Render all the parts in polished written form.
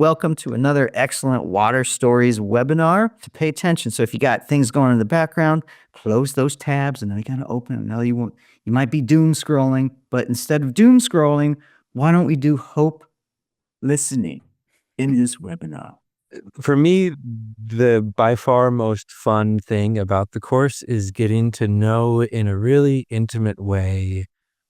Welcome to another excellent water stories webinar. To pay attention. So if you got things going on in the background, close those tabs and then you gotta open it. Now you might be doom scrolling, but instead of doom scrolling, why don't we do hope listening in this webinar? For me, the by far most fun thing about the course is getting to know in a really intimate way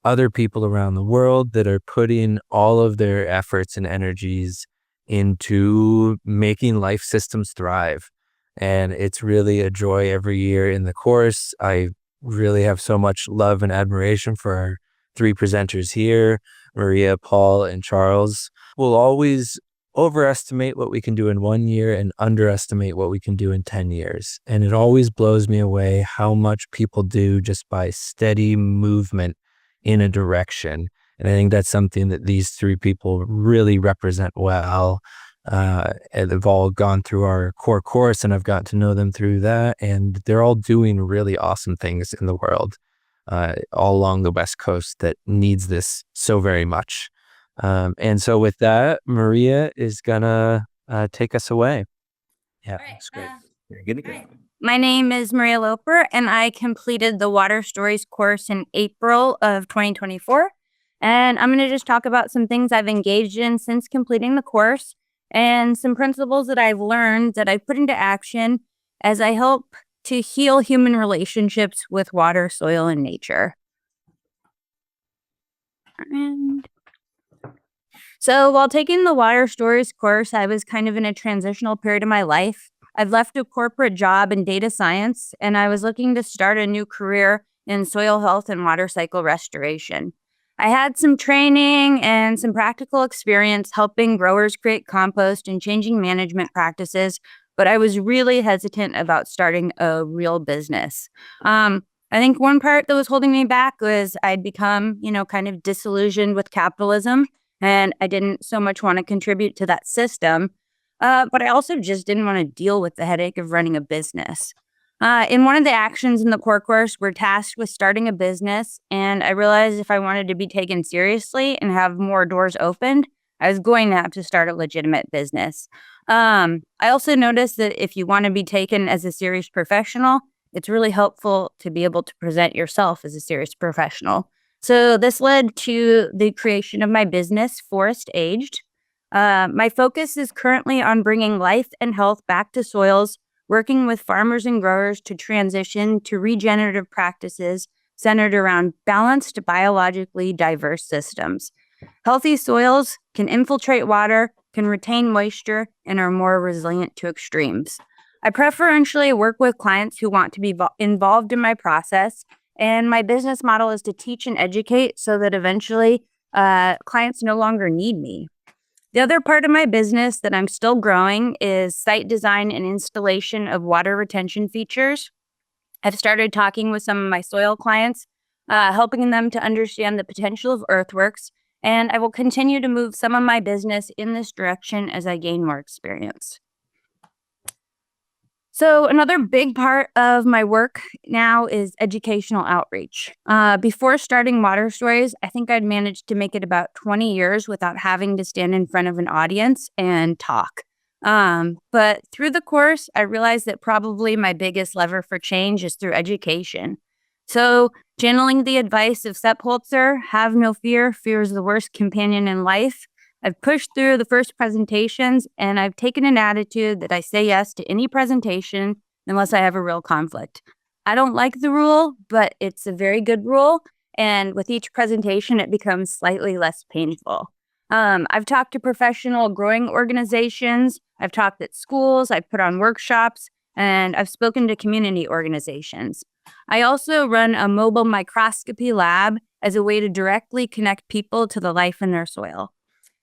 other people around the world that are putting all of their efforts and energies into making life systems thrive. And it's really a joy every year in the course. I really have so much love and admiration for our three presenters here, Maria, Paul, and Charles. We'll always overestimate what we can do in 1 year and underestimate what we can do in 10 years. And it always blows me away how much people do just by steady movement in a direction. And I think that's something that these three people really represent well. And they've all gone through our core course and I've gotten to know them through that. And they're all doing really awesome things in the world, all along the West Coast that needs this so very much. And so with that, Maria is gonna take us away. Yeah, that's great. You're gonna go. My name is Maria Loper, and I completed the Water Stories course in April of 2024. And I'm going to just talk about some things I've engaged in since completing the course and some principles that I've learned that I've put into action as I help to heal human relationships with water, soil, and nature. So while taking the Water Stories course, I was kind of in a transitional period of my life. I've left a corporate job in data science, and I was looking to start a new career in soil health and water cycle restoration. I had some training and some practical experience helping growers create compost and changing management practices, but I was really hesitant about starting a real business. I think one part that was holding me back was I'd become, kind of disillusioned with capitalism, and I didn't so much want to contribute to that system. But I also just didn't want to deal with the headache of running a business. In one of the actions in the core course, we're tasked with starting a business, and I realized if I wanted to be taken seriously and have more doors opened, I was going to have to start a legitimate business. I also noticed that if you want to be taken as a serious professional, it's really helpful to be able to present yourself as a serious professional. So this led to the creation of my business, Forest Aged. My focus is currently on bringing life and health back to soils, working with farmers and growers to transition to regenerative practices centered around balanced, biologically diverse systems. Healthy soils can infiltrate water, can retain moisture, and are more resilient to extremes. I preferentially work with clients who want to be involved in my process, and my business model is to teach and educate so that eventually clients no longer need me. The other part of my business that I'm still growing is site design and installation of water retention features. I've started talking with some of my soil clients, helping them to understand the potential of earthworks, and I will continue to move some of my business in this direction as I gain more experience. So another big part of my work now is educational outreach. Before starting Water Stories, I think I'd managed to make it about 20 years without having to stand in front of an audience and talk. But through the course, I realized that probably my biggest lever for change is through education. So channeling the advice of Sepp Holzer, have no fear, fear is the worst companion in life. I've pushed through the first presentations, and I've taken an attitude that I say yes to any presentation unless I have a real conflict. I don't like the rule, but it's a very good rule, and with each presentation, it becomes slightly less painful. I've talked to professional growing organizations, I've talked at schools, I've put on workshops, and I've spoken to community organizations. I also run a mobile microscopy lab as a way to directly connect people to the life in their soil.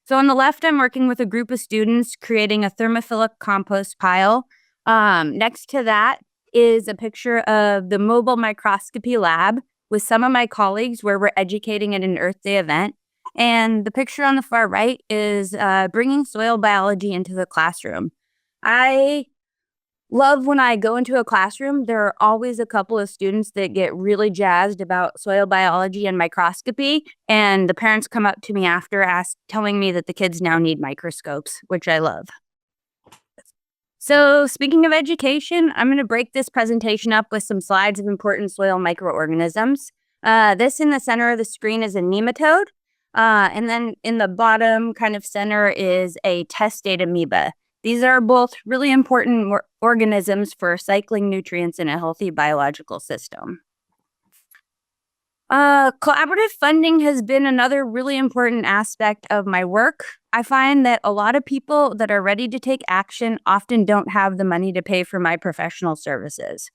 So on the left, I'm working with a group of students creating a thermophilic compost pile. Next to that is a picture of the mobile microscopy lab with some of my colleagues where we're educating at an Earth Day event. And the picture on the far right is bringing soil biology into the classroom. I love when I go into a classroom, there are always a couple of students that get really jazzed about soil biology and microscopy, and the parents come up to me after telling me that the kids now need microscopes, which I love. So speaking of education, I'm going to break this presentation up with some slides of important soil microorganisms. This in the center of the screen is a nematode, and then in the bottom kind of center is a testate amoeba. These are both really important organisms for cycling nutrients in a healthy biological system. Collaborative funding has been another really important aspect of my work. I find that a lot of people that are ready to take action often don't have the money to pay for my professional services.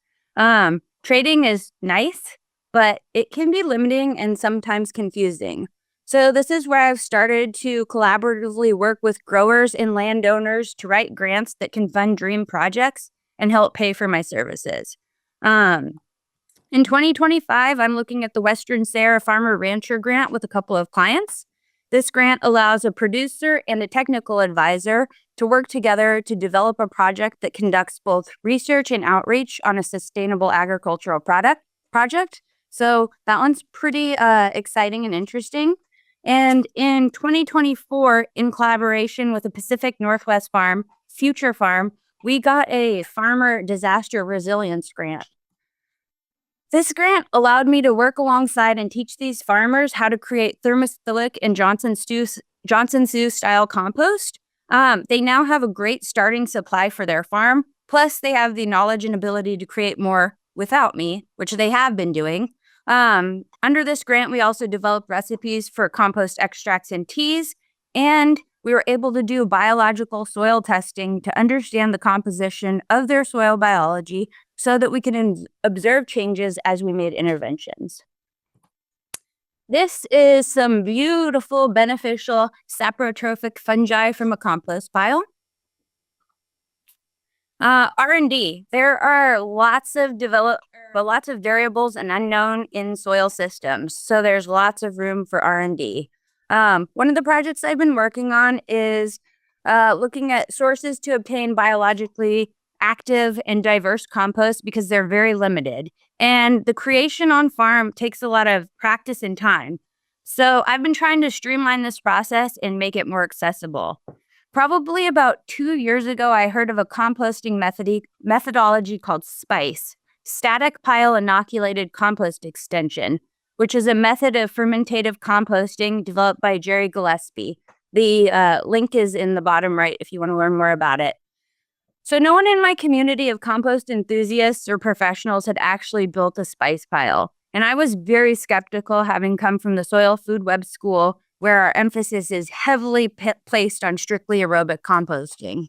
Trading is nice, but it can be limiting and sometimes confusing. So this is where I've started to collaboratively work with growers and landowners to write grants that can fund dream projects and help pay for my services. In 2025, I'm looking at the Western Sierra Farmer Rancher grant with a couple of clients. This grant allows a producer and a technical advisor to work together to develop a project that conducts both research and outreach on a sustainable agricultural project. So that one's pretty exciting and interesting. And in 2024, in collaboration with the Pacific Northwest Farm, Future Farm, we got a farmer disaster resilience grant. This grant allowed me to work alongside and teach these farmers how to create thermophilic and Johnson Sioux style compost. They now have a great starting supply for their farm. Plus, they have the knowledge and ability to create more without me, which they have been doing. Under this grant, we also developed recipes for compost extracts and teas, and we were able to do biological soil testing to understand the composition of their soil biology so that we can observe changes as we made interventions. This is some beautiful, beneficial saprotrophic fungi from a compost pile. R&D. There are lots of variables and unknown in soil systems, so there's lots of room for R&D. One of the projects I've been working on is looking at sources to obtain biologically active and diverse compost because they're very limited. And the creation on farm takes a lot of practice and time. So I've been trying to streamline this process and make it more accessible. Probably about 2 years ago, I heard of a composting methodology called SPICE, Static Pile Inoculated Compost Extension, which is a method of fermentative composting developed by Jerry Gillespie. The link is in the bottom right if you want to learn more about it. So no one in my community of compost enthusiasts or professionals had actually built a SPICE pile. And I was very skeptical, having come from the Soil Food Web School, where our emphasis is heavily placed on strictly aerobic composting.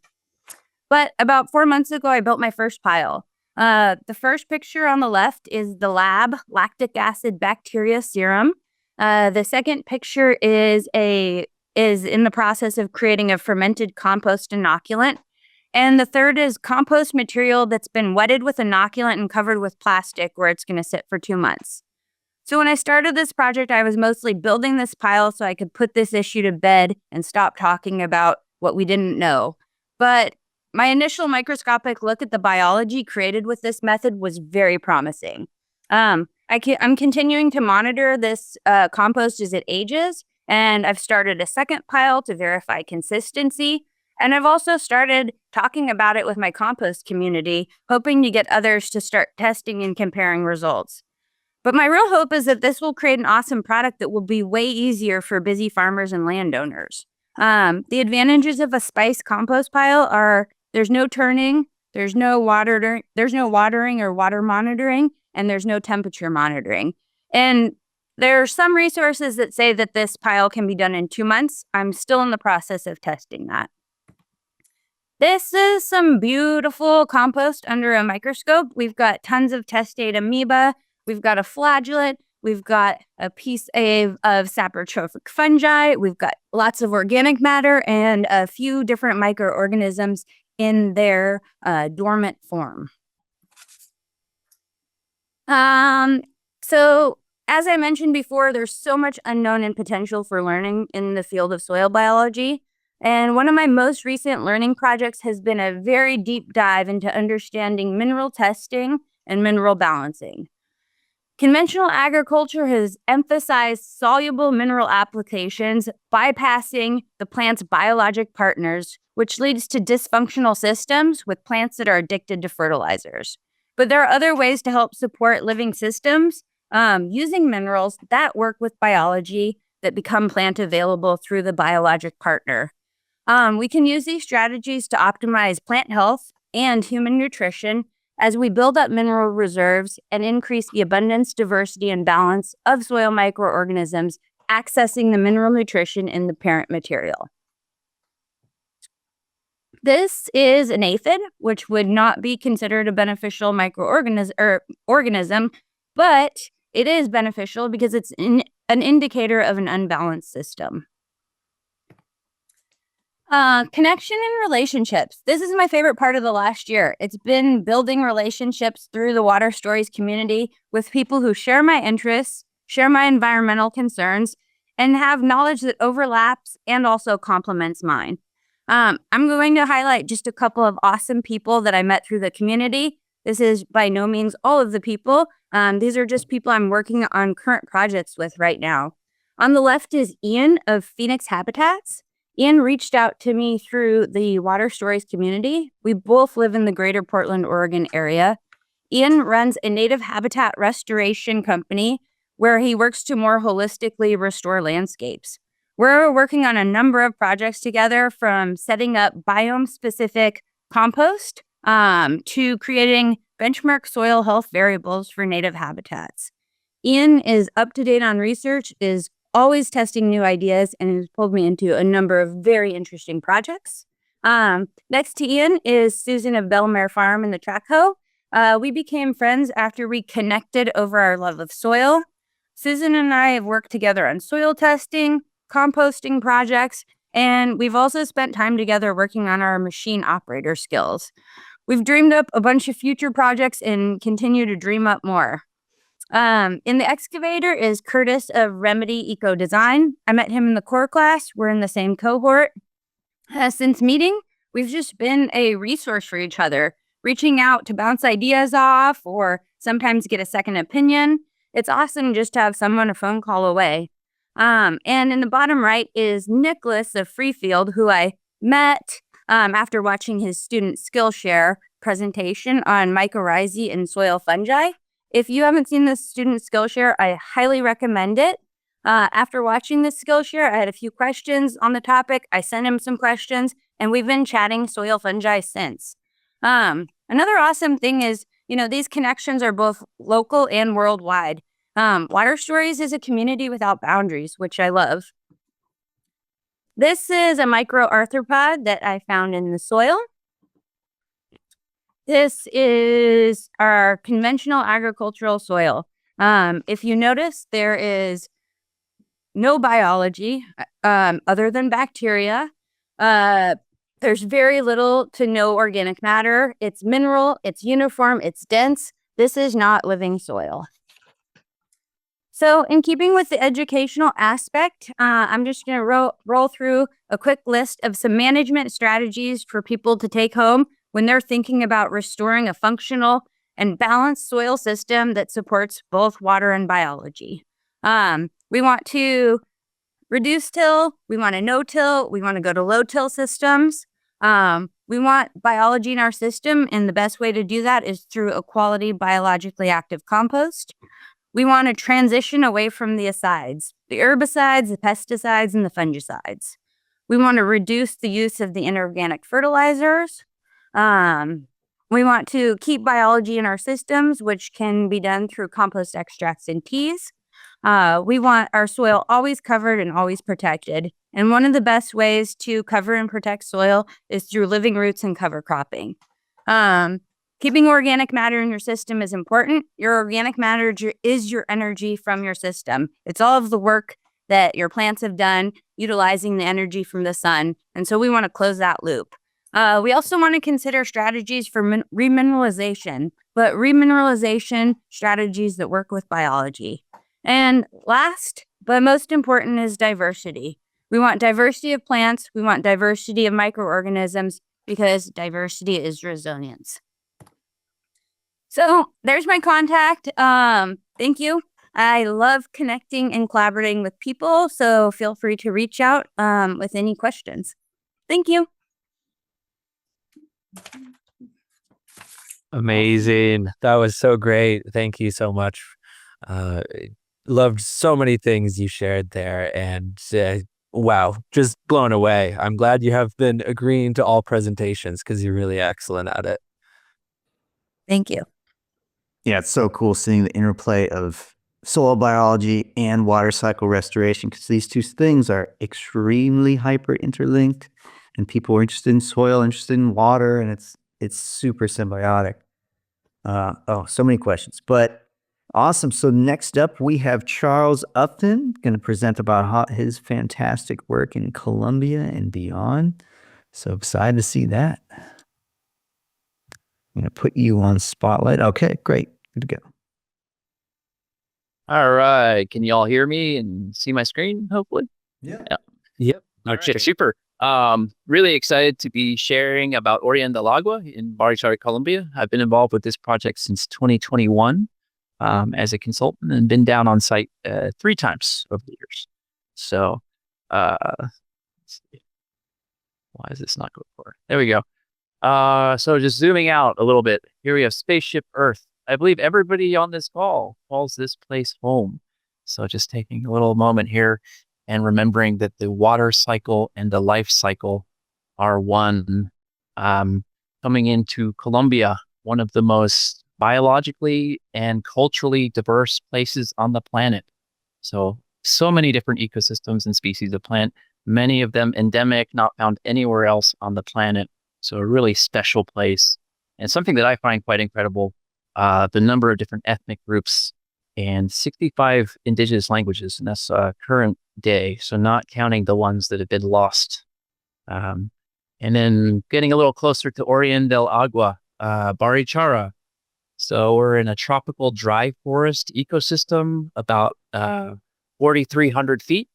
But about 4 months ago, I built my first pile. The first picture on the left is the lab lactic acid bacteria serum. The second picture is in the process of creating a fermented compost inoculant. And the third is compost material that's been wetted with inoculant and covered with plastic where it's going to sit for 2 months. So when I started this project, I was mostly building this pile so I could put this issue to bed and stop talking about what we didn't know. But my initial microscopic look at the biology created with this method was very promising. I'm continuing to monitor this compost as it ages, and I've started a second pile to verify consistency. And I've also started talking about it with my compost community, hoping to get others to start testing and comparing results. But my real hope is that this will create an awesome product that will be way easier for busy farmers and landowners. The advantages of a SPICE compost pile are there's no turning, there's no watering or water monitoring, and there's no temperature monitoring. And there are some resources that say that this pile can be done in 2 months. I'm still in the process of testing that. This is some beautiful compost under a microscope. We've got tons of testate amoeba. We've got a flagellate. We've got a piece of saprotrophic fungi. We've got lots of organic matter and a few different microorganisms in their dormant form. So as I mentioned before, there's so much unknown and potential for learning in the field of soil biology. And one of my most recent learning projects has been a very deep dive into understanding mineral testing and mineral balancing. Conventional agriculture has emphasized soluble mineral applications, bypassing the plant's biologic partners, which leads to dysfunctional systems with plants that are addicted to fertilizers. But there are other ways to help support living systems using minerals that work with biology that become plant available through the biologic partner. We can use these strategies to optimize plant health and human nutrition as we build up mineral reserves and increase the abundance, diversity, and balance of soil microorganisms accessing the mineral nutrition in the parent material. This is an aphid, which would not be considered a beneficial microorganism, but it is beneficial because it's an indicator of an unbalanced system. Connection and relationships. This is my favorite part of the last year. It's been building relationships through the Water Stories community with people who share my interests, share my environmental concerns, and have knowledge that overlaps and also complements mine. I'm going to highlight just a couple of awesome people that I met through the community. This is by no means all of the people. These are just people I'm working on current projects with right now. On the left is Ian of Phoenix Habitats. Ian reached out to me through the Water Stories community. We both live in the greater Portland, Oregon area. Ian runs a native habitat restoration company where he works to more holistically restore landscapes. We're working on a number of projects together, from setting up biome-specific compost to creating benchmark soil health variables for native habitats. Ian is up to date on research, is always testing new ideas, and has pulled me into a number of very interesting projects. Next to Ian is Susan of Belmare Farm in the Trackhoe. We became friends after we connected over our love of soil. Susan and I have worked together on soil testing, composting projects, and we've also spent time together working on our machine operator skills. We've dreamed up a bunch of future projects and continue to dream up more. In the excavator is Curtis of Remedy Eco Design. I met him in the core class. We're in the same cohort. Since meeting, we've just been a resource for each other, reaching out to bounce ideas off or sometimes get a second opinion. It's awesome just to have someone a phone call away. And in the bottom right is Nicholas of Freefield, who I met after watching his student Skillshare presentation on mycorrhizae and soil fungi. If you haven't seen this student Skillshare, I highly recommend it. After watching this Skillshare, I had a few questions on the topic. I sent him some questions, and we've been chatting soil fungi since. Another awesome thing is, these connections are both local and worldwide. Water Stories is a community without boundaries, which I love. This is a microarthropod that I found in the soil. This is our conventional agricultural soil. If you notice, there is no biology other than bacteria. There's very little to no organic matter. It's mineral, it's uniform, it's dense. This is not living soil. So in keeping with the educational aspect, I'm just going to roll through a quick list of some management strategies for people to take home when they're thinking about restoring a functional and balanced soil system that supports both water and biology. We want to reduce till, we want to no-till, we want to go to low-till systems. We want biology in our system, and the best way to do that is through a quality biologically active compost. We want to transition away from the asides, the herbicides, the pesticides, and the fungicides. We want to reduce the use of the inorganic fertilizers. We want to keep biology in our systems, which can be done through compost extracts and teas. We want our soil always covered and always protected. And one of the best ways to cover and protect soil is through living roots and cover cropping. Keeping organic matter in your system is important. Your organic matter is your energy from your system. It's all of the work that your plants have done utilizing the energy from the sun. And so we want to close that loop. We also want to consider strategies for remineralization, but remineralization strategies that work with biology. And last, but most important, is diversity. We want diversity of plants. We want diversity of microorganisms because diversity is resilience. So there's my contact. Thank you. I love connecting and collaborating with people, so feel free to reach out with any questions. Thank you. Amazing. That was so great. Thank you so much. Loved so many things you shared there, and wow, just blown away. I'm glad you have been agreeing to all presentations because you're really excellent at it. Thank you. Yeah, it's so cool seeing the interplay of soil biology and water cycle restoration because these two things are extremely hyper interlinked, and people are interested in soil, interested in water, and it's super symbiotic. So many questions, but awesome. So next up, we have Charles Upton going to present about his fantastic work in Colombia and beyond. So excited to see that. I'm going to put you on spotlight. Okay, great. Good to go. All right. Can you all hear me and see my screen, hopefully? Yeah. Yep. Okay, super. Really excited to be sharing about Oriente del Agua in Barichara, Colombia. I've been involved with this project since 2021 as a consultant and been down on site 3 times over the years. So, let's see. Why is this not going forward? There we go. So just zooming out a little bit, here we have Spaceship Earth. I believe everybody on this call calls this place home. So just taking a little moment here and remembering that the water cycle and the life cycle are one. Coming into Colombia, one of the most biologically and culturally diverse places on the planet. So many different ecosystems and species of plant, many of them endemic, not found anywhere else on the planet. So a really special place, and something that I find quite incredible, the number of different ethnic groups and 65 indigenous languages, and that's current day, so not counting the ones that have been lost. And then getting a little closer to Oriente del Agua, Barichara. So we're in a tropical dry forest ecosystem, about 4,300 feet.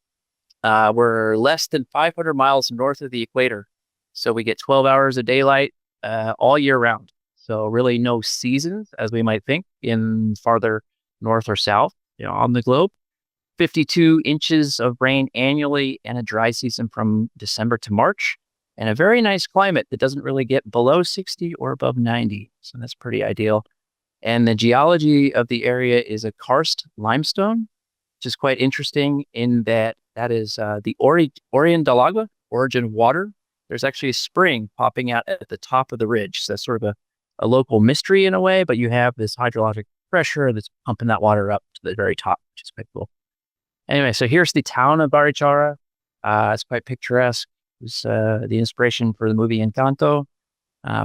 We're less than 500 miles north of the equator. So we get 12 hours of daylight all year round. So really no seasons, as we might think, in farther north or south, on the globe. 52 inches of rain annually and a dry season from December to March. And a very nice climate that doesn't really get below 60 or above 90. So that's pretty ideal. And the geology of the area is a karst limestone, which is quite interesting in that is the Oriente del Agua, origin of water. There's actually a spring popping out at the top of the ridge. So that's sort of a local mystery in a way, but you have this hydrologic pressure that's pumping that water up to the very top, which is quite cool. Anyway, so here's the town of Barichara. It's quite picturesque. It was the inspiration for the movie Encanto.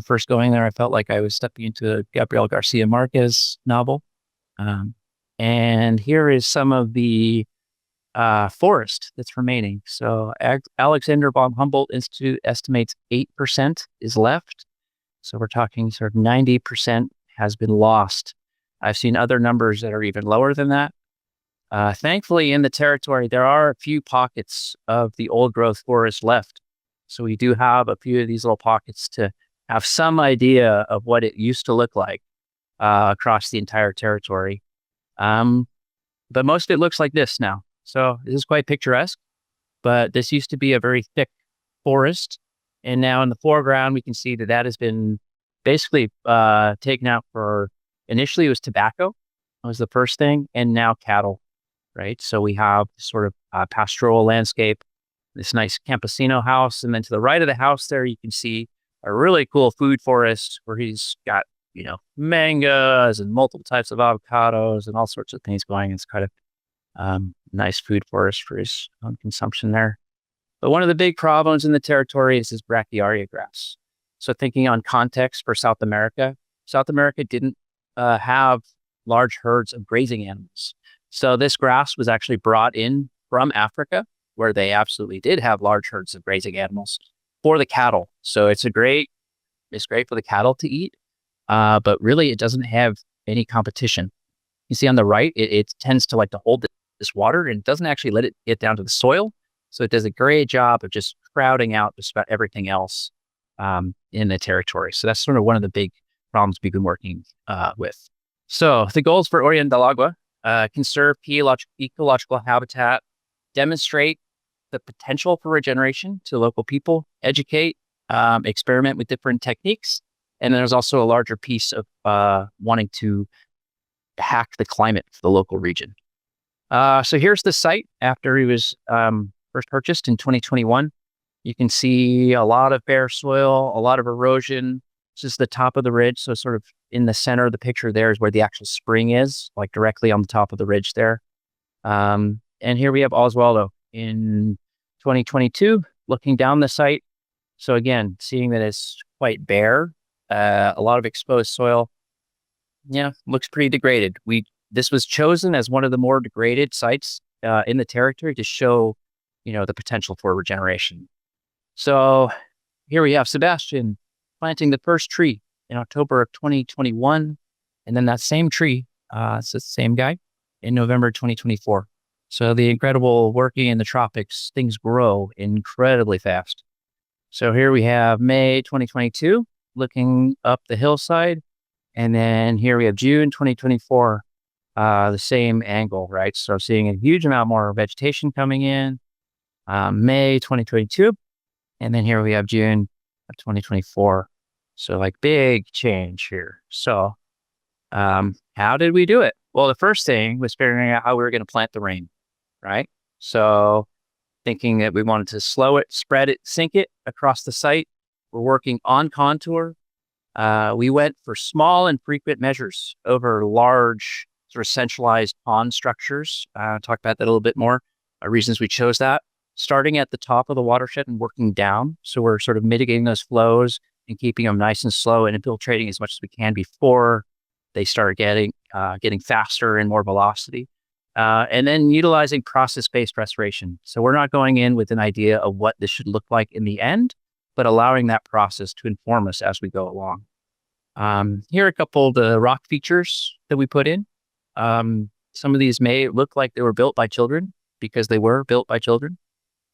First going there, I felt like I was stepping into a Gabriel Garcia Marquez novel. And here is some of the forest that's remaining. So Alexander von Humboldt Institute estimates 8% is left. So we're talking sort of 90% has been lost. I've seen other numbers that are even lower than that. Thankfully, in the territory, there are a few pockets of the old growth forest left. So we do have a few of these little pockets to have some idea of what it used to look like across the entire territory. But most of it looks like this now. So this is quite picturesque, but this used to be a very thick forest. And now in the foreground, we can see that has been basically taken out for, initially it was tobacco, was the first thing, and now cattle, right? So we have sort of pastoral landscape, this nice campesino house. And then to the right of the house there, you can see a really cool food forest where he's got, mangoes and multiple types of avocados and all sorts of things going. It's kind of nice food forest for his own consumption there. But one of the big problems in the territory is this brachiaria grass. So thinking on context for South America didn't have large herds of grazing animals. So this grass was actually brought in from Africa, where they absolutely did have large herds of grazing animals for the cattle. So it's great for the cattle to eat, but really it doesn't have any competition. You see on the right, it tends to like to hold this water and it doesn't actually let it get down to the soil. So it does a great job of just crowding out just about everything else in the territory. So that's sort of one of the big problems we've been working with. So the goals for Oriente del Agua: conserve key ecological habitat, demonstrate the potential for regeneration to local people, educate, experiment with different techniques. And then there's also a larger piece of wanting to hack the climate for the local region. So here's the site after it was first purchased in 2021. You can see a lot of bare soil, a lot of erosion. This is the top of the ridge. So sort of in the center of the picture there is where the actual spring is, like directly on the top of the ridge there. And here we have Oswaldo in 2022, looking down the site. So again, seeing that it's quite bare, a lot of exposed soil. Yeah, looks pretty degraded. This was chosen as one of the more degraded sites in the territory to show, the potential for regeneration. So here we have Sebastian planting the first tree in October of 2021, and then that same tree, it's the same guy, in November 2024. So the incredible working in the tropics, things grow incredibly fast. So here we have May 2022, looking up the hillside. And then here we have June 2024, the same angle, right? So seeing a huge amount more vegetation coming in, May 2022. And then here we have June of 2024. So like big change here. So how did we do it? Well, the first thing was figuring out how we were going to plant the rain, right? So thinking that we wanted to slow it, spread it, sink it across the site. We're working on contour. We went for small and frequent measures over large sort of centralized pond structures. Talk about that a little bit more. Reasons we chose that. Starting at the top of the watershed and working down. So we're sort of mitigating those flows and keeping them nice and slow and infiltrating as much as we can before they start getting faster and more velocity. And then utilizing process-based restoration. So we're not going in with an idea of what this should look like in the end, but allowing that process to inform us as we go along. Here are a couple of the rock features that we put in. Some of these may look like they were built by children because they were built by children.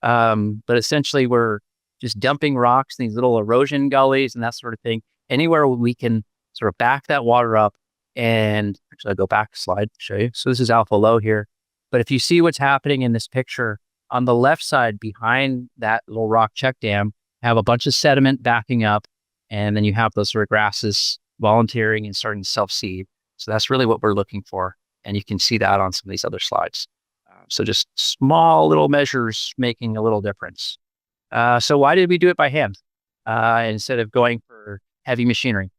But essentially we're just dumping rocks, these little erosion gullies and that sort of thing, anywhere we can sort of back that water up. And actually I'll go back a slide to show you. So this is alpha low here. But if you see what's happening in this picture, on the left side behind that little rock check dam, have a bunch of sediment backing up. And then you have those sort of grasses volunteering and starting to self-seed. So that's really what we're looking for. And you can see that on some of these other slides. So just small little measures making a little difference. So why did we do it by hand instead of going for heavy machinery?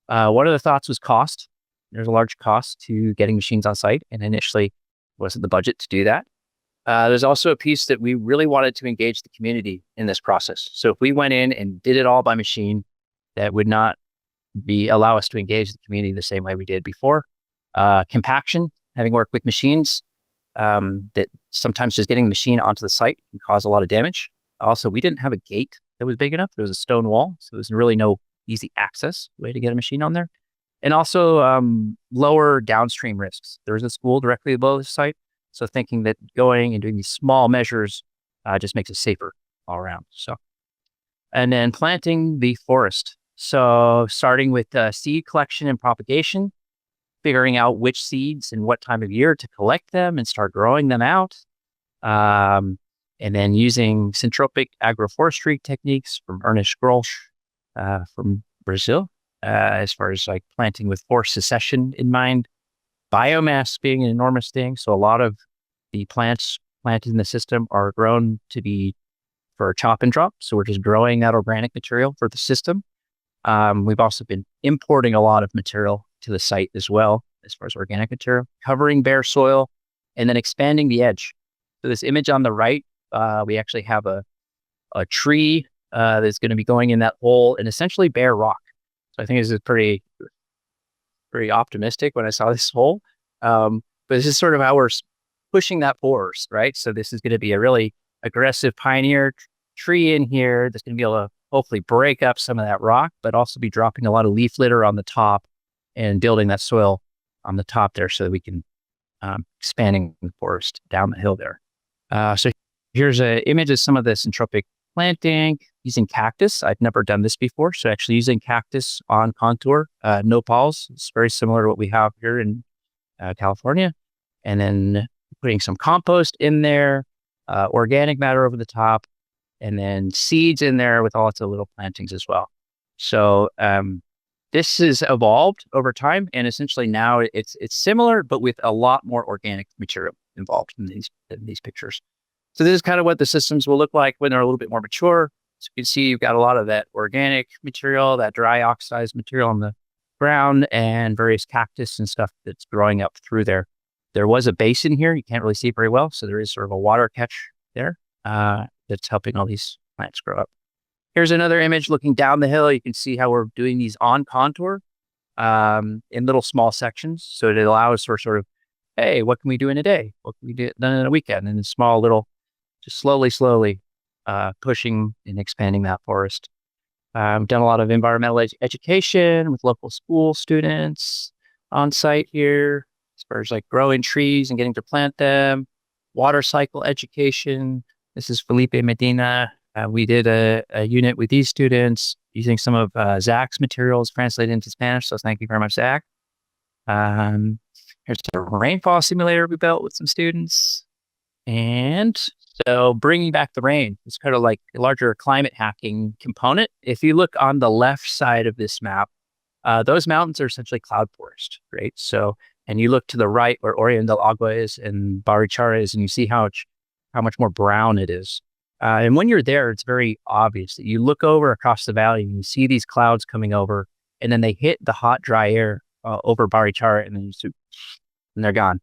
One of the thoughts was cost. There's a large cost to getting machines on site, and initially wasn't the budget to do that. There's also a piece that we really wanted to engage the community in this process. So if we went in and did it all by machine, that would not allow us to engage the community the same way we did before. Compaction, having worked with machines, that sometimes just getting the machine onto the site can cause a lot of damage. Also, we didn't have a gate that was big enough. There was a stone wall, so there's really no easy access way to get a machine on there. And also lower downstream risks. There was a school directly below the site. So thinking that going and doing these small measures just makes it safer all around. So, and then planting the forest. So starting with seed collection and propagation, figuring out which seeds and what time of year to collect them and start growing them out. And then using syntropic agroforestry techniques from Ernest Grolsch from Brazil, as far as like planting with forest succession in mind. Biomass being an enormous thing. So a lot of the plants planted in the system are grown to be for chop and drop. So we're just growing that organic material for the system. We've also been importing a lot of material to the site as well, as far as organic material, covering bare soil, and then expanding the edge. So this image on the right, we actually have a tree that's going to be going in that hole and essentially bare rock. So I think this is pretty optimistic when I saw this hole. But this is sort of how we're pushing that forest, right? So this is going to be a really aggressive pioneer tree in here that's going to be able to hopefully break up some of that rock, but also be dropping a lot of leaf litter on the top and building that soil on the top there so that we can expanding the forest down the hill there. So Here's an image of some of the syntropic planting using cactus. I've never done this before. So actually using cactus on contour, nopals. It's very similar to what we have here in California. And then putting some compost in there, organic matter over the top, and then seeds in there with lots of little plantings as well. So this has evolved over time, and essentially now it's similar, but with a lot more organic material involved in these pictures. So this is kind of what the systems will look like when they're a little bit more mature. So you can see you've got a lot of that organic material, that dry oxidized material on the ground, and various cactus and stuff that's growing up through there. There was a basin here. You can't really see it very well. So there is sort of a water catch there that's helping all these plants grow up. Here's another image looking down the hill. You can see how we're doing these on contour in little small sections. So it allows for sort of, hey, what can we do in a day? What can we do done in a weekend? And in small little, just slowly pushing and expanding that forest. I've done a lot of environmental education with local school students on site here, as far as like growing trees and getting to plant them, water cycle education. This is Felipe Medina. We did a unit with these students using some of Zach's materials translated into Spanish. So thank you very much, Zach. Here's a rainfall simulator we built with some students. And so bringing back the rain, it's kind of like a larger climate hacking component. If you look on the left side of this map, those mountains are essentially cloud forest, right? So, and you look to the right where Orion del Agua is and Barichara is, and you see how much more brown it is. And when you're there, it's very obvious that you look over across the valley and you see these clouds coming over, and then they hit the hot, dry air over Barichara, and then and they're gone,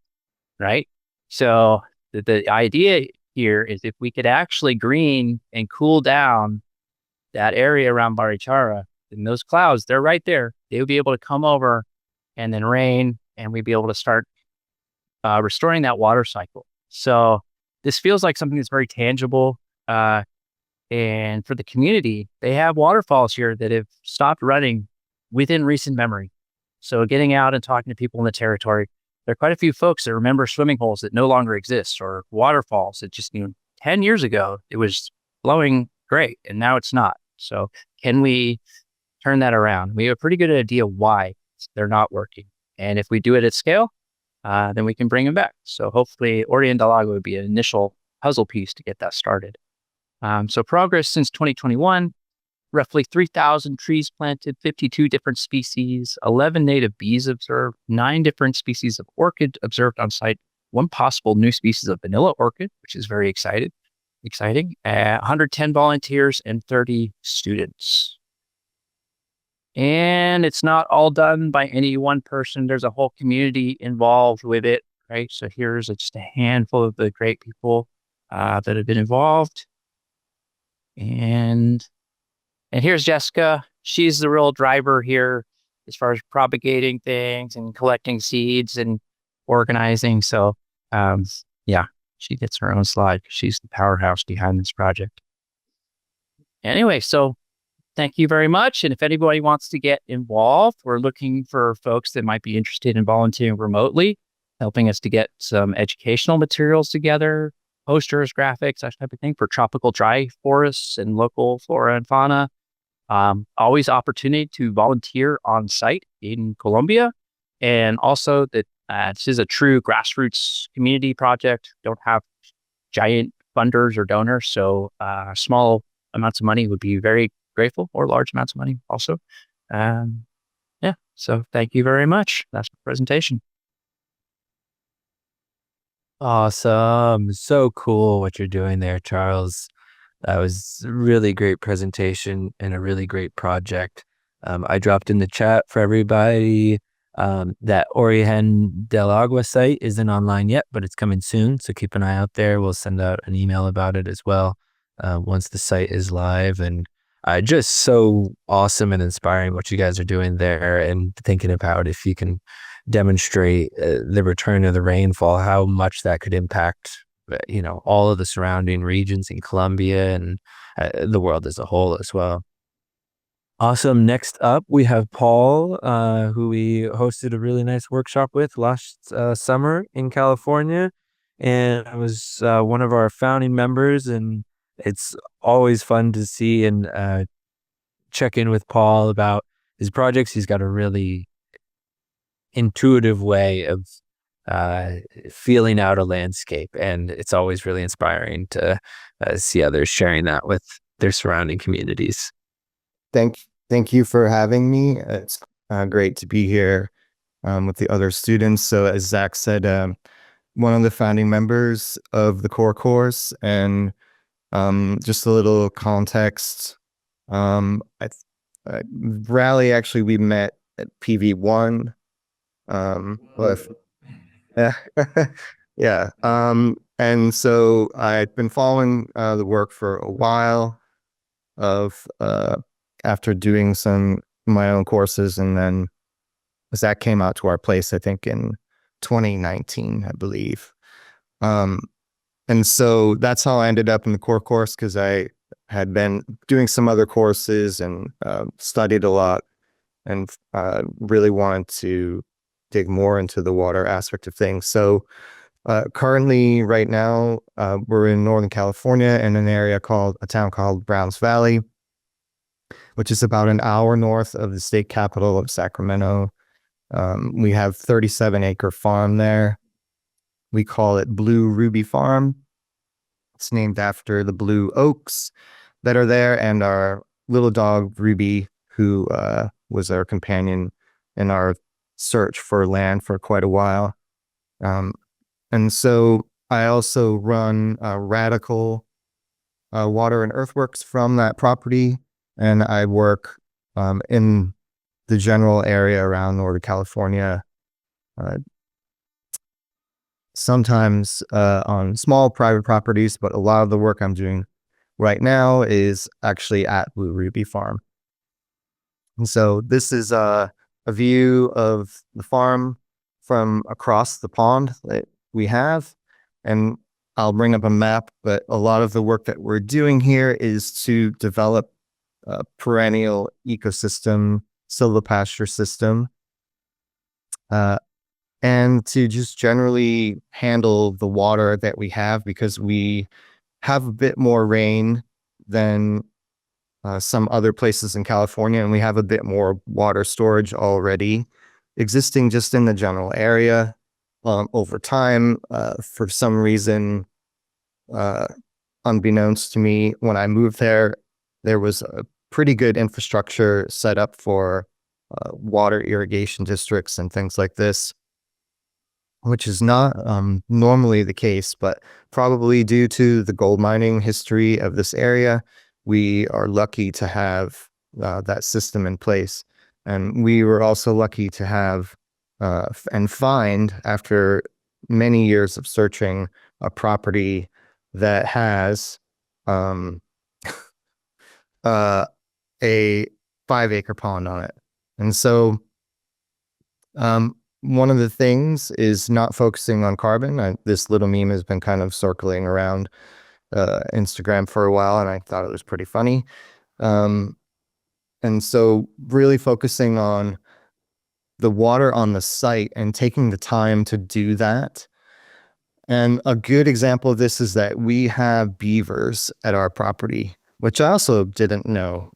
right? So the idea here is if we could actually green and cool down that area around Barichara, then those clouds, they're right there. They would be able to come over and then rain, and we'd be able to start restoring that water cycle. So this feels like something that's very tangible. And for the community, they have waterfalls here that have stopped running within recent memory. So getting out and talking to people in the territory, there are quite a few folks that remember swimming holes that no longer exist, or waterfalls that just, 10 years ago, it was flowing great and now it's not. So can we turn that around? We have a pretty good idea why they're not working. And if we do it at scale, then we can bring them back. So hopefully Orion del Agua would be an initial puzzle piece to get that started. So progress since 2021, roughly 3,000 trees planted, 52 different species, 11 native bees observed, 9 different species of orchid observed on site, 1 possible new species of vanilla orchid, which is very exciting, 110 volunteers and 30 students. And it's not all done by any one person. There's a whole community involved with it, right? So here's just a handful of the great people that have been involved. And here's Jessica. She's the real driver here as far as propagating things and collecting seeds and organizing. So, yeah, she gets her own slide. She's the powerhouse behind this project. Anyway, so thank you very much. And if anybody wants to get involved, we're looking for folks that might be interested in volunteering remotely, helping us to get some educational materials together, posters, graphics, that type of thing for tropical dry forests and local flora and fauna. Always opportunity to volunteer on site in Colombia. And also that this is a true grassroots community project. Don't have giant funders or donors. So small amounts of money would be very grateful, or large amounts of money also. Yeah, so thank you very much. That's my presentation. Awesome. So cool what you're doing there, Charles. That was a really great presentation and a really great project. I dropped in the chat for everybody that Origen del Agua site isn't online yet, but it's coming soon. So keep an eye out there. We'll send out an email about it as well once the site is live. And just so awesome and inspiring what you guys are doing there, and thinking about if you can demonstrate the return of the rainfall, how much that could impact all of the surrounding regions in Colombia and the world as a whole as well. Awesome. Next up, we have Paul, who we hosted a really nice workshop with last summer in California. and I was one of our founding members, and it's always fun to see and check in with Paul about his projects. He's got a really intuitive way of feeling out a landscape, and it's always really inspiring to see others sharing that with their surrounding communities. Thank you for having me. It's great to be here with the other students. So as Zach said, one of the founding members of the core course, and just a little context. Rally, actually, we met at PV1. Yeah, yeah. And so I've been following the work for a while of after doing some my own courses, and then Zach came out to our place, I think in 2019, I believe. And so that's how I ended up in the core course, because I had been doing some other courses and studied a lot, and really wanted to dig more into the water aspect of things. So currently, right now, we're in Northern California in a town called Browns Valley, which is about an hour north of the state capital of Sacramento. We have 37-acre farm there. We call it Blue Ruby Farm. It's named after the blue oaks that are there, and our little dog Ruby, who was our companion in our search for land for quite a while. And so I also run Radical Water and Earthworks from that property, and I work in the general area around Northern California, sometimes on small private properties, but a lot of the work I'm doing right now is actually at Blue Ruby Farm. And so this is a view of the farm from across the pond that we have, and I'll bring up a map, but a lot of the work that we're doing here is to develop a perennial ecosystem, silvopasture system, and to just generally handle the water that we have, because we have a bit more rain than some other places in California, and we have a bit more water storage already existing just in the general area. Over time, for some reason, unbeknownst to me, when I moved there was a pretty good infrastructure set up for water irrigation districts and things like this, which is not normally the case, but probably due to the gold mining history of this area, we are lucky to have that system in place. And we were also lucky to have and find, after many years of searching, a property that has a 5-acre pond on it. And so one of the things is not focusing on carbon. This little meme has been kind of circling around Instagram for a while, and I thought it was pretty funny. And so really focusing on the water on the site and taking the time to do that. And a good example of this is that we have beavers at our property, which I also didn't know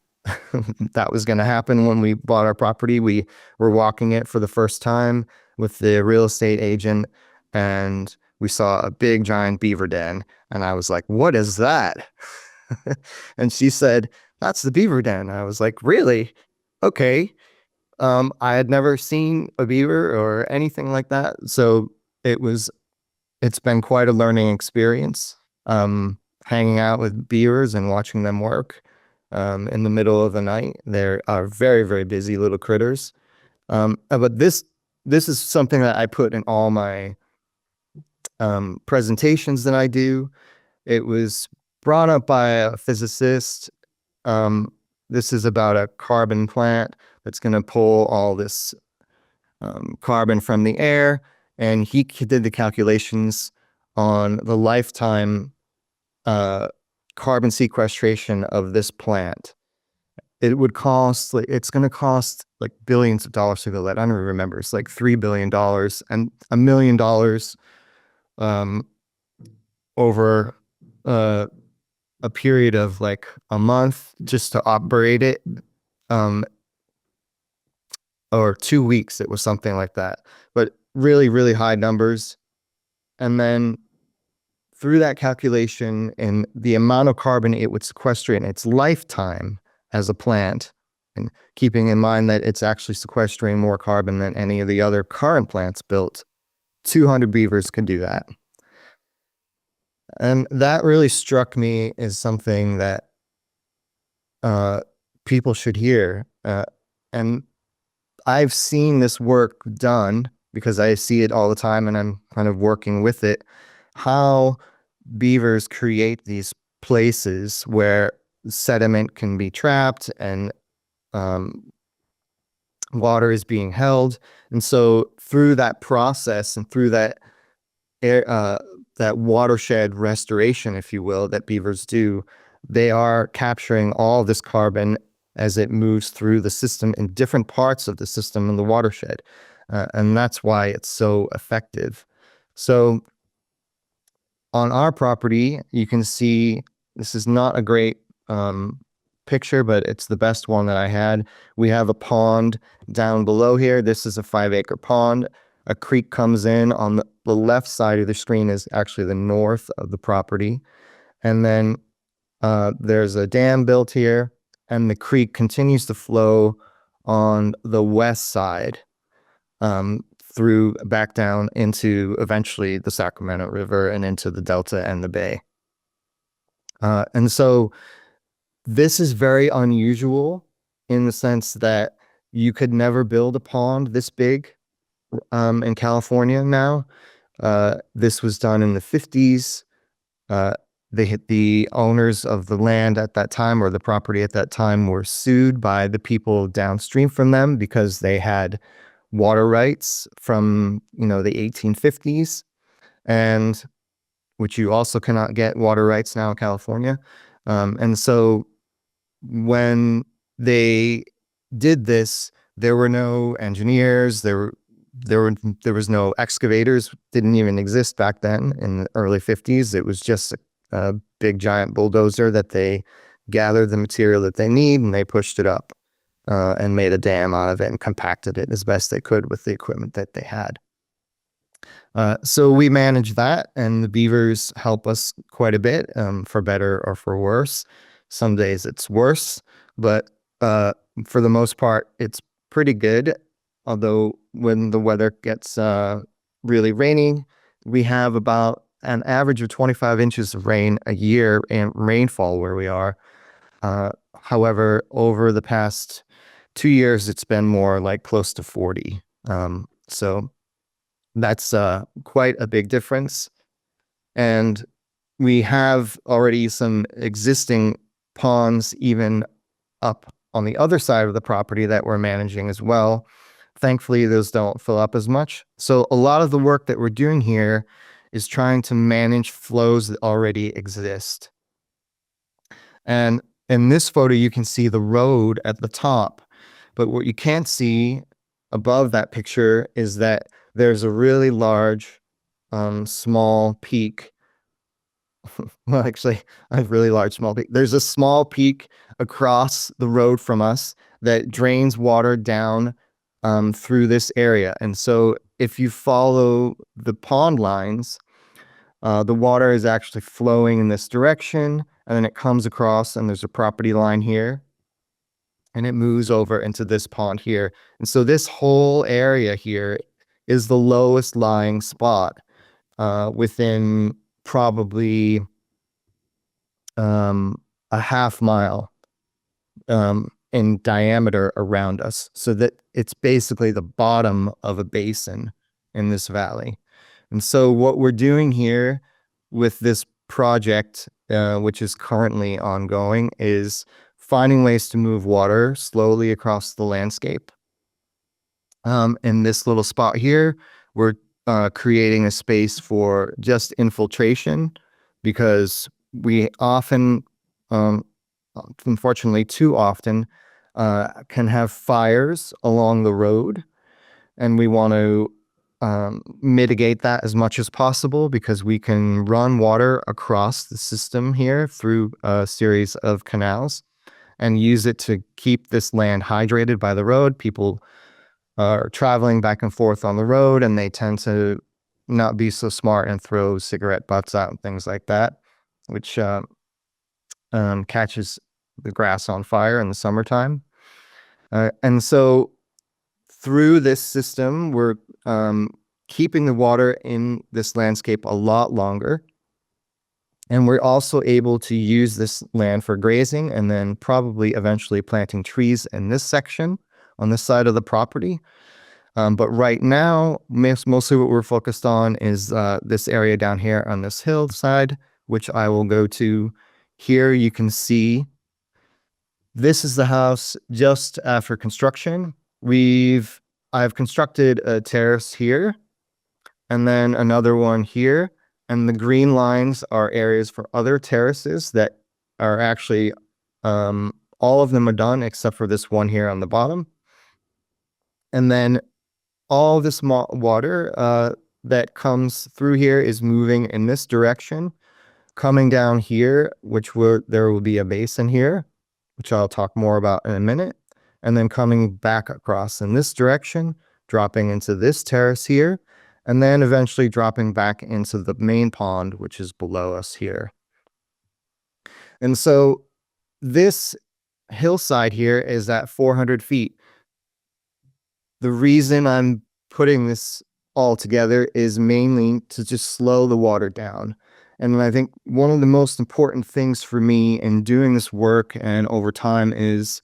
that was going to happen when we bought our property. We were walking it for the first time with the real estate agent, and we saw a big giant beaver den, and I was like, "What is that?" And she said, "That's the beaver den." I was like, "Really? Okay." I had never seen a beaver or anything like that, so it's been quite a learning experience, hanging out with beavers and watching them work in the middle of the night. They are very, very busy little critters. But this is something that I put in all my presentations that I do. It was brought up by a physicist. This is about a carbon plant that's going to pull all this carbon from the air. And he did the calculations on the lifetime carbon sequestration of this plant. It would cost, it's going to cost like billions of dollars to go that. I don't remember. It's like $3 billion and $1 million over a period of like a month just to operate it, or 2 weeks. It was something like that, but really, really high numbers. And then through that calculation and the amount of carbon it would sequester in its lifetime as a plant, and keeping in mind that it's actually sequestering more carbon than any of the other current plants built, 200 beavers could do that. And that really struck me as something that people should hear. And I've seen this work done because I see it all the time and I'm kind of working with it, how beavers create these places where sediment can be trapped and water is being held. And so through that process and through that that watershed restoration, if you will, that beavers do, they are capturing all this carbon as it moves through the system in different parts of the system in the watershed. And that's why it's so effective. So on our property, you can see, this is not a great picture, but it's the best one that I had. We have a pond down below here. This is a 5-acre pond. A creek comes in on the left side of the screen is actually the north of the property. And then there's a dam built here, and the creek continues to flow on the west side through back down into eventually the Sacramento River and into the Delta and the Bay. And so this is very unusual in the sense that you could never build a pond this big in California now. This was done in the 50s. The owners of the land at that time, or the property at that time, were sued by the people downstream from them because they had water rights from, the 1850s, and which you also cannot get water rights now in California. And so when they did this, there were no engineers, there was no excavators, didn't even exist back then in the early 50s. It was just a big giant bulldozer that they gathered the material that they need and they pushed it up and made a dam out of it and compacted it as best they could with the equipment that they had. So we manage that, and the beavers help us quite a bit, for better or for worse. Some days it's worse, but for the most part, it's pretty good. Although when the weather gets really rainy, we have about an average of 25 inches of rain a year in rainfall where we are. However, over the past 2 years, it's been more like close to 40. So that's quite a big difference. And we have already some existing ponds even up on the other side of the property that we're managing as well. Thankfully, those don't fill up as much. So a lot of the work that we're doing here is trying to manage flows that already exist. And in this photo, you can see the road at the top, but what you can't see above that picture is that there's a really large, small peak. Well, actually, a really large, small peak. There's a small peak across the road from us that drains water down through this area. And so if you follow the pond lines, the water is actually flowing in this direction, and then it comes across, and there's a property line here, and it moves over into this pond here. And so this whole area here is the lowest lying spot within probably a half mile in diameter around us, so that it's basically the bottom of a basin in this valley. And so what we're doing here with this project, which is currently ongoing, is finding ways to move water slowly across the landscape. In this little spot here, we're creating a space for just infiltration, because we often, unfortunately too often, can have fires along the road, and we want to mitigate that as much as possible because we can run water across the system here through a series of canals and use it to keep this land hydrated by the road. People are traveling back and forth on the road, and they tend to not be so smart and throw cigarette butts out and things like that, which catches the grass on fire in the summertime. And so through this system, we're keeping the water in this landscape a lot longer. And we're also able to use this land for grazing and then probably eventually planting trees in this section on this side of the property. But right now, mostly what we're focused on is this area down here on this hillside, which I will go to. Here you can see this is the house just after construction. I've constructed a terrace here and then another one here. And the green lines are areas for other terraces that are actually, all of them are done except for this one here on the bottom. And then all this water that comes through here is moving in this direction, coming down here, there will be a basin here, which I'll talk more about in a minute, and then coming back across in this direction, dropping into this terrace here, and then eventually dropping back into the main pond, which is below us here. And so this hillside here is at 400 feet. The reason I'm putting this all together is mainly to just slow the water down. And I think one of the most important things for me in doing this work and over time is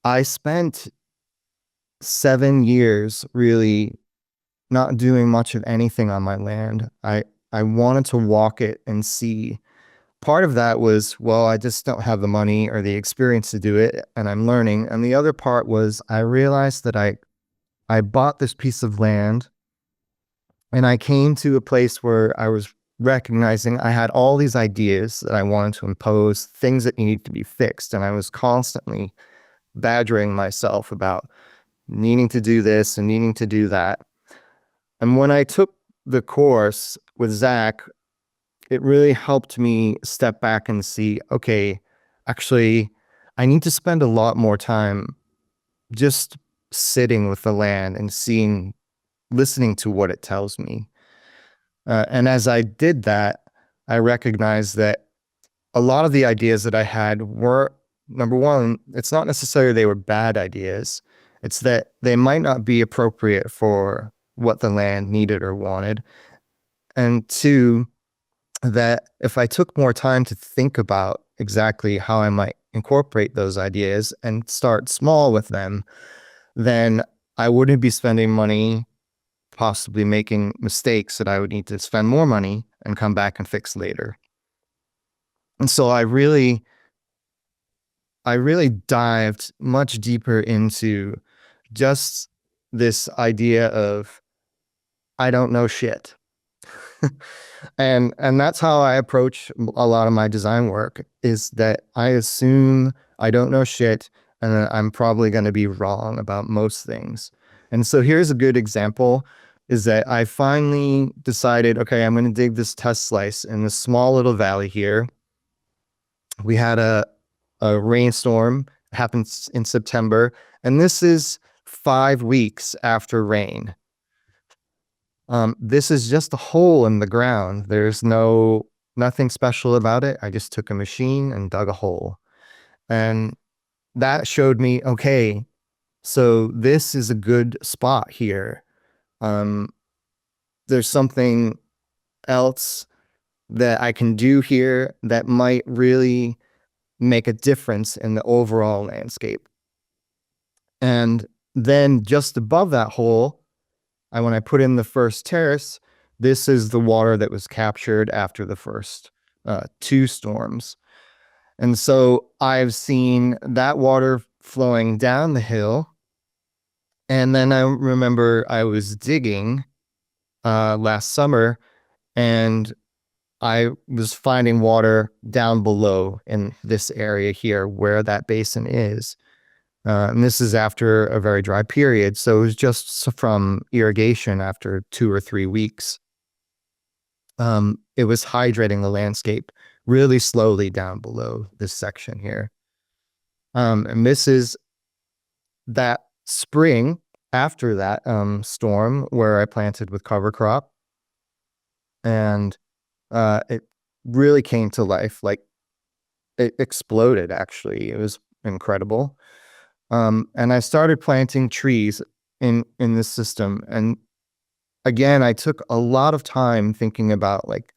I spent 7 years really not doing much of anything on my land. I wanted to walk it and see. Part of that was, well, I just don't have the money or the experience to do it, and I'm learning. And the other part was I realized that I bought this piece of land and I came to a place where I was recognizing I had all these ideas that I wanted to impose, things that needed to be fixed. And I was constantly badgering myself about needing to do this and needing to do that. And when I took the course with Zach, it really helped me step back and see, okay, actually, I need to spend a lot more time just sitting with the land and listening to what it tells me. And as I did that, I recognized that a lot of the ideas that I had were, number one, it's not necessarily they were bad ideas. It's that they might not be appropriate for what the land needed or wanted. And two, that if I took more time to think about exactly how I might incorporate those ideas and start small with them, then I wouldn't be spending money, possibly making mistakes that I would need to spend more money and come back and fix later. And so I really dived much deeper into just this idea of I don't know shit. And that's how I approach a lot of my design work, is that I assume I don't know shit and that I'm probably going to be wrong about most things. And so here's a good example, is that I finally decided, okay, I'm going to dig this test slice in this small little valley here. We had a rainstorm, happens in September, and this is 5 weeks after rain. This is just a hole in the ground. There's nothing special about it. I just took a machine and dug a hole. And that showed me, okay, so this is a good spot here. There's something else that I can do here that might really make a difference in the overall landscape. And then just above that hole, when I put in the first terrace, this is the water that was captured after the first 2 storms. And so I've seen that water flowing down the hill. And then I remember I was digging last summer, and I was finding water down below in this area here where that basin is. And this is after a very dry period. So it was just from irrigation after 2 or 3 weeks. It was hydrating the landscape really slowly down below this section here. And this is that spring after that storm where I planted with cover crop. And it really came to life. Like, it exploded, actually. It was incredible. And I started planting trees in this system. And again, I took a lot of time thinking about, like,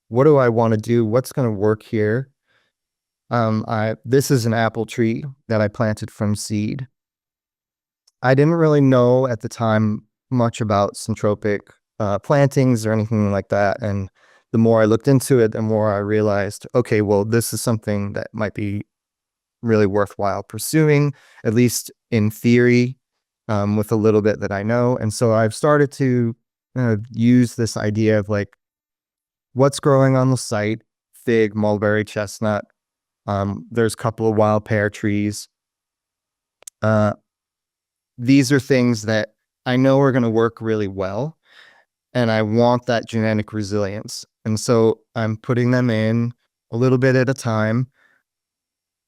what do I want to do? What's going to work here? This is an apple tree that I planted from seed. I didn't really know at the time much about syntropic plantings or anything like that. And the more I looked into it, the more I realized, okay, well, this is something that might be really worthwhile pursuing, at least in theory, with a little bit that I know. And so I've started to use this idea of, like, what's growing on the site: fig, mulberry, chestnut. There's a couple of wild pear trees. These are things that I know are going to work really well, and I want that genetic resilience. And so I'm putting them in a little bit at a time,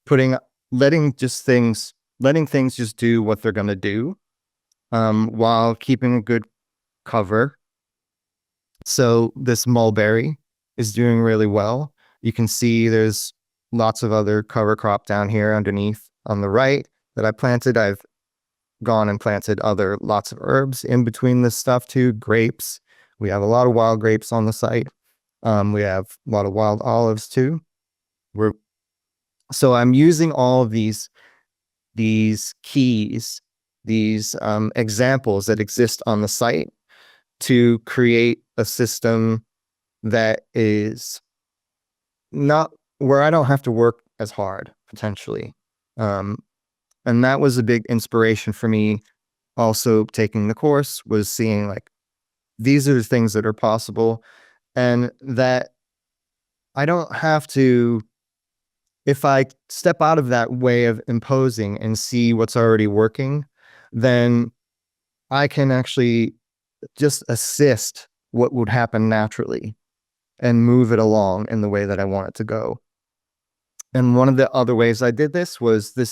letting things just do what they're going to do, while keeping a good cover. So this mulberry is doing really well. You can see there's lots of other cover crop down here underneath on the right that I planted. I've gone and planted lots of herbs in between this stuff too. Grapes. We have a lot of wild grapes on the site. We have a lot of wild olives too. So I'm using all of these keys, these examples that exist on the site to create a system that is not where I don't have to work as hard, potentially. And that was a big inspiration for me. Also, taking the course was seeing, like, these are the things that are possible, and that I don't have to, if I step out of that way of imposing and see what's already working, then I can actually just assist what would happen naturally and move it along in the way that I want it to go. And one of the other ways I did this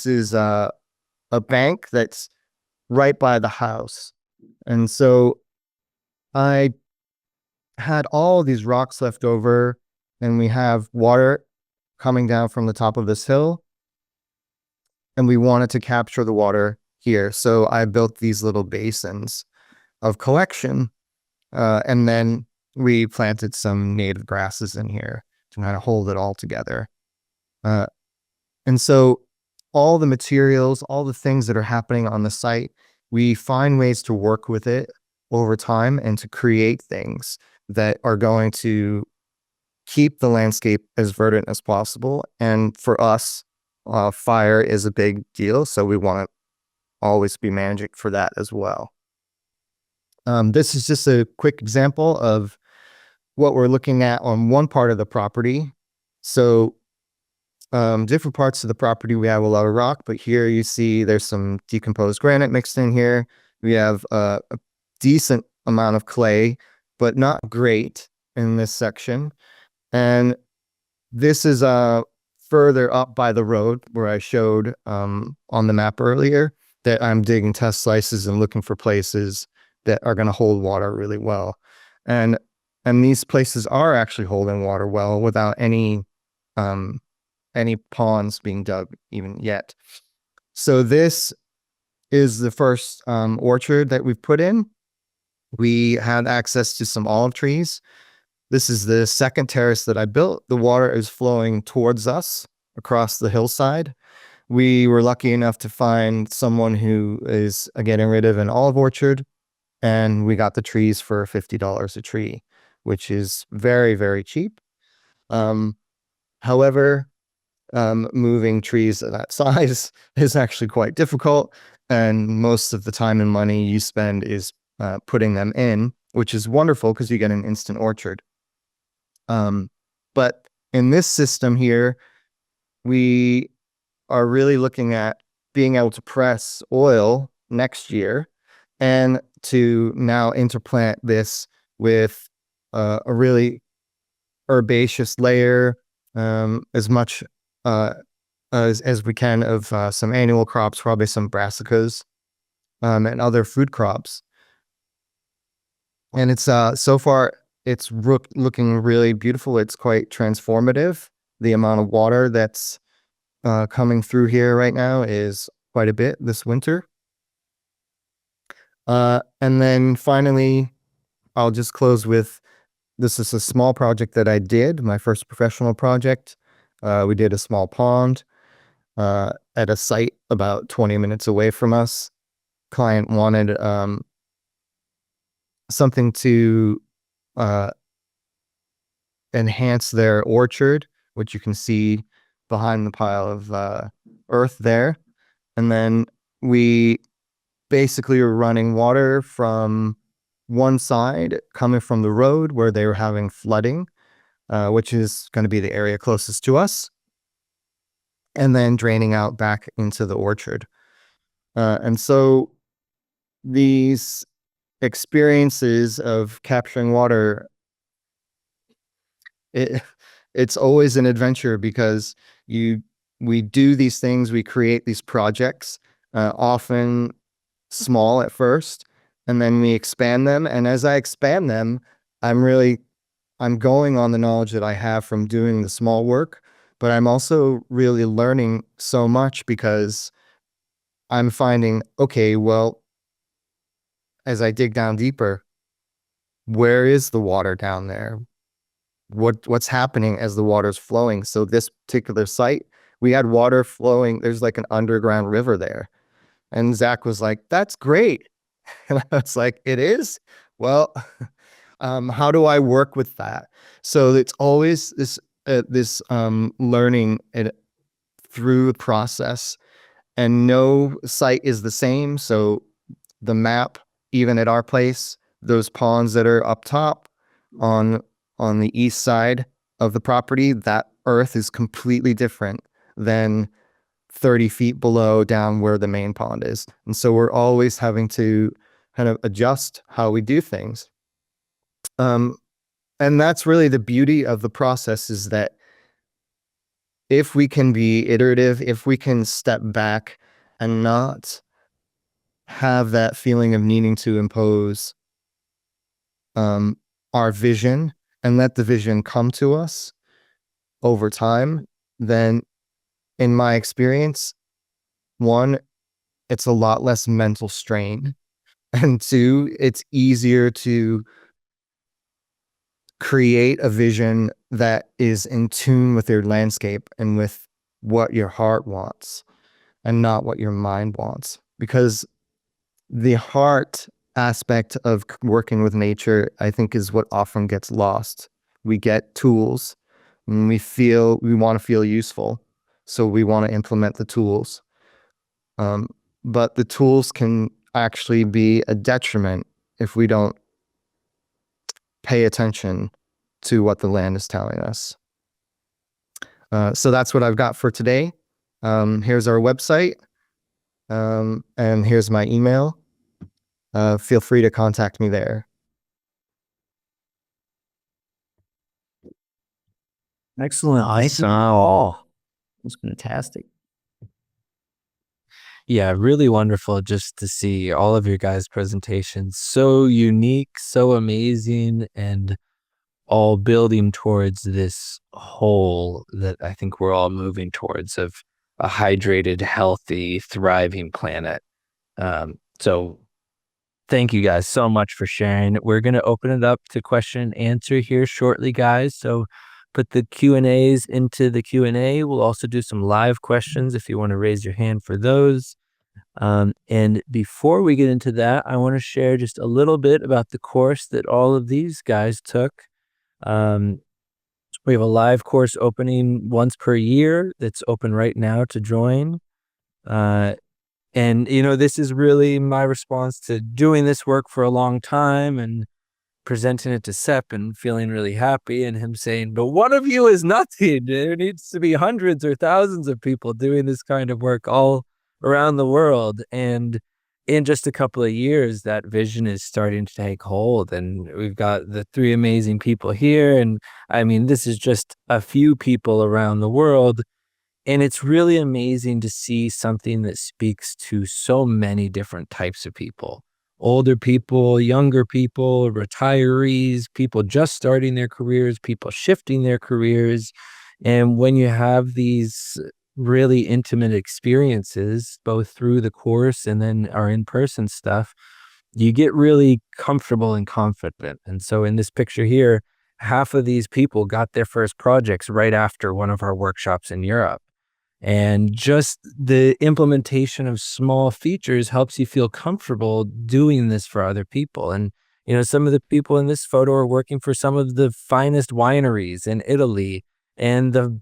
is a bank that's right by the house. And so I had all these rocks left over, and we have water coming down from the top of this hill, and we wanted to capture the water here. So I built these little basins of collection, and then we planted some native grasses in here to kind of hold it all together. And so all the materials, all the things that are happening on the site, we find ways to work with it over time and to create things that are going to keep the landscape as verdant as possible. And for us, fire is a big deal, so we want to always be managing for that as well. This is just a quick example of what we're looking at on one part of the property. So different parts of the property, we have a lot of rock, but here you see there's some decomposed granite mixed in here. We have a decent amount of clay, but not great in this section. And this is further up by the road where I showed on the map earlier that I'm digging test slices and looking for places that are going to hold water really well. And these places are actually holding water well without any ponds being dug even yet. So this is the first orchard that we've put in. We had access to some olive trees. This is the second terrace that I built. The water is flowing towards us across the hillside. We were lucky enough to find someone who is getting rid of an olive orchard, and we got the trees for $50 a tree, which is very, very cheap. However, moving trees of that size is actually quite difficult, and most of the time and money you spend is putting them in, which is wonderful because you get an instant orchard. But in this system here, we are really looking at being able to press oil next year and to now interplant this with a really herbaceous layer, as much as we can of some annual crops, probably some brassicas, and other food crops. And it's so far it's looking really beautiful. It's quite transformative. The amount of water that's coming through here right now is quite a bit this winter. And then finally, I'll just close with, this is a small project that I did, my first professional project. We did a small pond at a site about 20 minutes away from us. Client wanted something to enhance their orchard, which you can see behind the pile of earth there. And then we basically were running water from one side coming from the road where they were having flooding, which is going to be the area closest to us, and then draining out back into the orchard. And so these experiences of capturing water, it's always an adventure, because we do these things, we create these projects, often small at first, and then we expand them. And as I expand them, I'm going on the knowledge that I have from doing the small work, but I'm also really learning so much, because I'm finding, okay, well, as I dig down deeper, where is the water down there? What's happening as the water's flowing? So this particular site, we had water flowing. There's like an underground river there. And Zach was like, that's great. And I was like, it is? Well, how do I work with that? So it's always this learning through the process, and no site is the same. So the map, even at our place, those ponds that are up top on the east side of the property, that earth is completely different than 30 feet below down where the main pond is. And so we're always having to kind of adjust how we do things. And that's really the beauty of the process, is that if we can be iterative, if we can step back and not have that feeling of needing to impose our vision and let the vision come to us over time, then in my experience, one, it's a lot less mental strain. And two, it's easier to create a vision that is in tune with your landscape and with what your heart wants, and not what your mind wants. Because the heart aspect of working with nature, I think, is what often gets lost. We get tools and we want to feel useful, so we want to implement the tools. But the tools can actually be a detriment if we don't pay attention to what the land is telling us. So that's what I've got for today. Here's our website, and here's my email. Feel free to contact me there. Excellent. Oh, that's fantastic. Yeah, really wonderful just to see all of your guys' presentations. So unique, so amazing, and all building towards this whole that I think we're all moving towards, of a hydrated, healthy, thriving planet. So thank you guys so much for sharing. We're going to open it up to question and answer here shortly, guys. So put the Q&As into the Q&A. We'll also do some live questions if you want to raise your hand for those. And before we get into that, I want to share just a little bit about the course that all of these guys took. We have a live course opening once per year that's open right now to join. And, this is really my response to doing this work for a long time and presenting it to Sepp and feeling really happy, and him saying, but one of you is nothing. There needs to be hundreds or thousands of people doing this kind of work all around the world. And in just a couple of years, that vision is starting to take hold. And we've got the three amazing people here. And I mean, this is just a few people around the world. And it's really amazing to see something that speaks to so many different types of people. Older people, younger people, retirees, people just starting their careers, people shifting their careers. And when you have these really intimate experiences, both through the course and then our in-person stuff, you get really comfortable and confident. And so in this picture here, half of these people got their first projects right after one of our workshops in Europe. And just the implementation of small features helps you feel comfortable doing this for other people. And, some of the people in this photo are working for some of the finest wineries in Italy and the,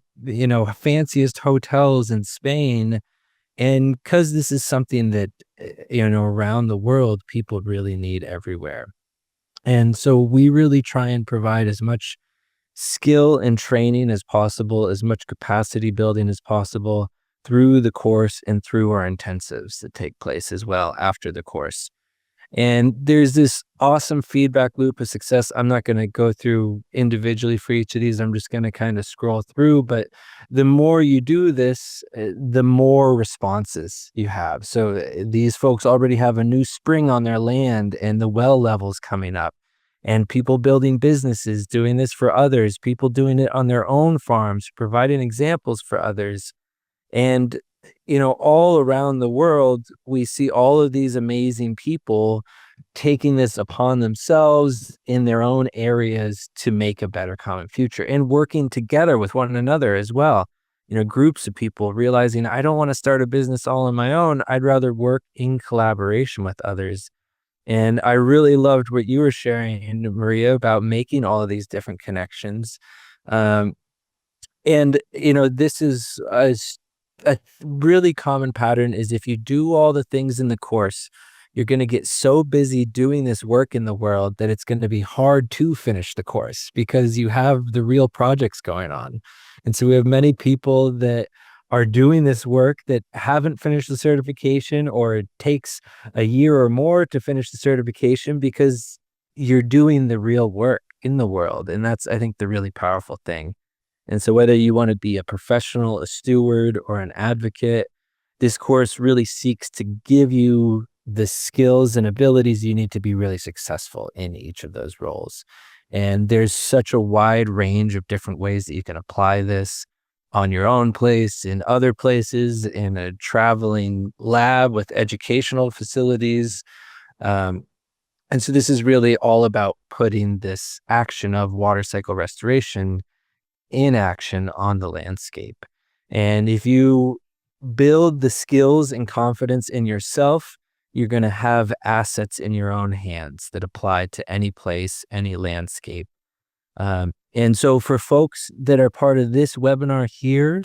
fanciest hotels in Spain. And because this is something that, around the world, people really need everywhere. And so we really try and provide as much skill and training as possible, as much capacity building as possible through the course and through our intensives that take place as well after the course. And there's this awesome feedback loop of success. I'm not going to go through individually for each of these. I'm just going to kind of scroll through. But the more you do this, the more responses you have. So these folks already have a new spring on their land and the well levels coming up. And people building businesses, doing this for others, people doing it on their own farms, providing examples for others. And, all around the world, we see all of these amazing people taking this upon themselves in their own areas to make a better common future and working together with one another as well. Groups of people realizing, I don't want to start a business all on my own. I'd rather work in collaboration with others. And I really loved what you were sharing, Maria, about making all of these different connections. This is a really common pattern is if you do all the things in the course, you're going to get so busy doing this work in the world that it's going to be hard to finish the course because you have the real projects going on. And so we have many people that are doing this work that haven't finished the certification, or it takes a year or more to finish the certification because you're doing the real work in the world. And that's, I think, the really powerful thing. And so whether you want to be a professional, a steward, or an advocate, this course really seeks to give you the skills and abilities you need to be really successful in each of those roles. And there's such a wide range of different ways that you can apply this on your own place, in other places, in a traveling lab with educational facilities. And so this is really all about putting this action of water cycle restoration in action on the landscape. And if you build the skills and confidence in yourself, you're going to have assets in your own hands that apply to any place, any landscape. And so for folks that are part of this webinar here,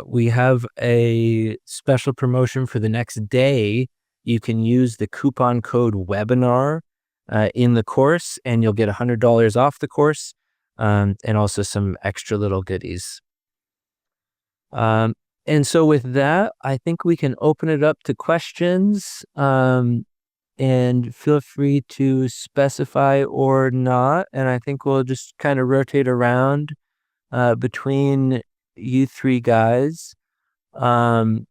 we have a special promotion for the next day. You can use the coupon code webinar in the course, and you'll get $100 off the course, and also some extra little goodies. And so with that, I think we can open it up to questions. And feel free to specify or not. And I think we'll just kind of rotate around between you three guys. And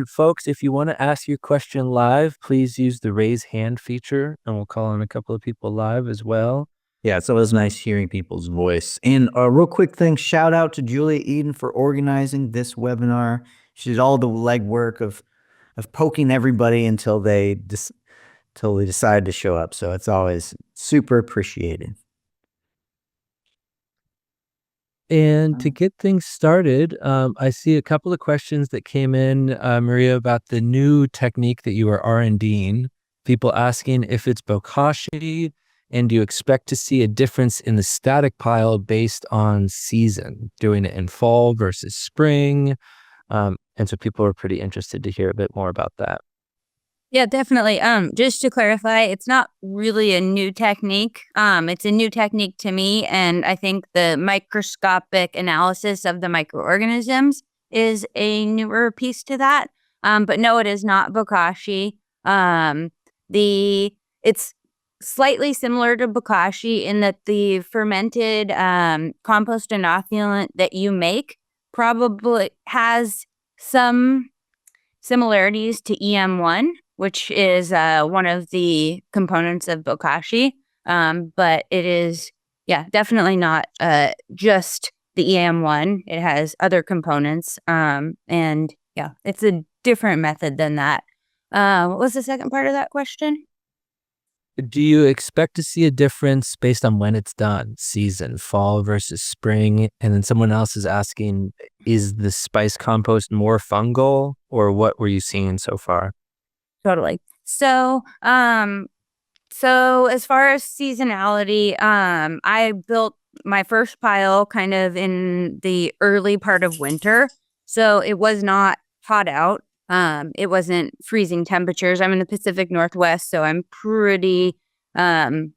folks, if you want to ask your question live, please use the raise hand feature, and we'll call on a couple of people live as well. Yeah, it's always nice hearing people's voice. And a real quick thing, shout out to Julia Eden for organizing this webinar. She did all the legwork of poking everybody until they decided to show up. So it's always super appreciated. And to get things started, I see a couple of questions that came in, Maria, about the new technique that you are R&Ding. People asking if it's bokashi, and do you expect to see a difference in the static pile based on season, doing it in fall versus spring? And so people are pretty interested to hear a bit more about that. Yeah, definitely. Just to clarify, it's not really a new technique. It's a new technique to me, and I think the microscopic analysis of the microorganisms is a newer piece to that. But no, it is not bokashi. It's slightly similar to bokashi in that the fermented compost inoculant that you make probably has some similarities to EM1, which is one of the components of bokashi. But it is, definitely not just the EM1. It has other components. And it's a different method than that. What was the second part of that question? Do you expect to see a difference based on when it's done? Season, fall versus spring? And then someone else is asking, is the spice compost more fungal, or what were you seeing so far? Totally. So as far as seasonality, I built my first pile kind of in the early part of winter. So it was not hot out. It wasn't freezing temperatures. I'm in the Pacific Northwest, so I'm pretty kind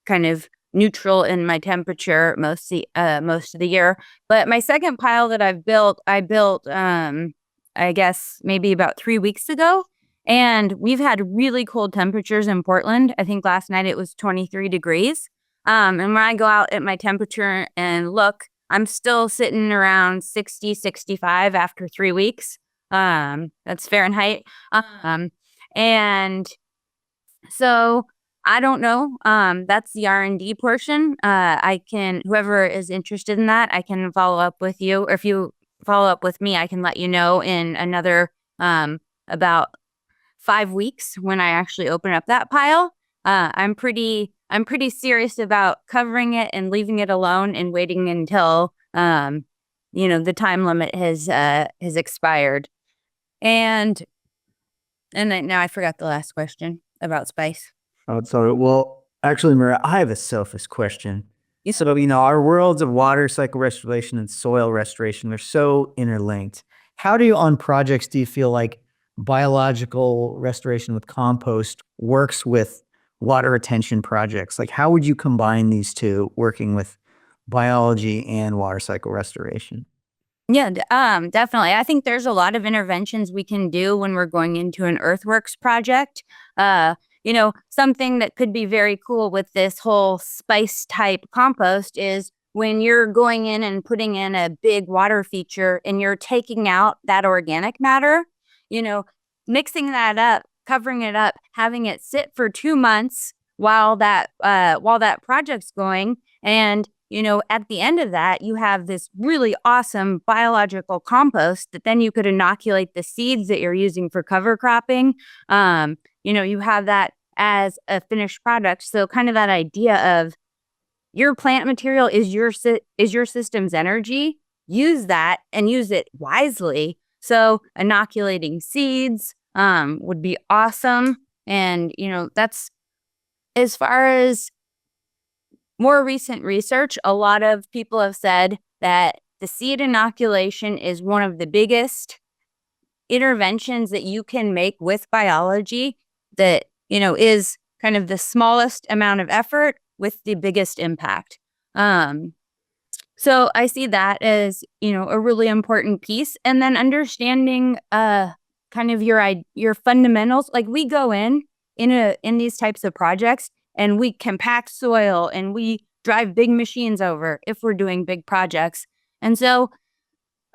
of neutral in my temperature most of the year. But my second pile that I built, I guess maybe about 3 weeks ago. And we've had really cold temperatures in Portland. I think last night it was 23 degrees. And when I go out at my temperature and look, I'm still sitting around 60, 65 after 3 weeks. That's Fahrenheit. And so I don't know. That's the R&D portion. Whoever is interested in that, I can follow up with you. Or if you follow up with me, I can let you know in another, about 5 weeks when I actually open up that pile. I'm pretty serious about covering it and leaving it alone and waiting until, the time limit has expired. And then now I forgot the last question about spice. Oh, sorry. Well, actually, Maria, I have a selfish question. So, our worlds of water cycle restoration and soil restoration are so interlinked. How on projects do you feel like biological restoration with compost works with water retention projects? Like, how would you combine these two, working with biology and water cycle restoration? Yeah, definitely. I think there's a lot of interventions we can do when we're going into an earthworks project. Something that could be very cool with this whole spice type compost is when you're going in and putting in a big water feature and you're taking out that organic matter, mixing that up, covering it up, having it sit for 2 months while that project's going. And at the end of that, you have this really awesome biological compost that then you could inoculate the seeds that you're using for cover cropping. You have that as a finished product. So kind of that idea of your plant material is your system's energy. Use that and use it wisely. So inoculating seeds would be awesome. And, that's as far as more recent research, a lot of people have said that the seed inoculation is one of the biggest interventions that you can make with biology that, is kind of the smallest amount of effort with the biggest impact. So I see that as, a really important piece. And then understanding kind of your fundamentals. Like we go in these types of projects and we compact soil and we drive big machines over if we're doing big projects. And so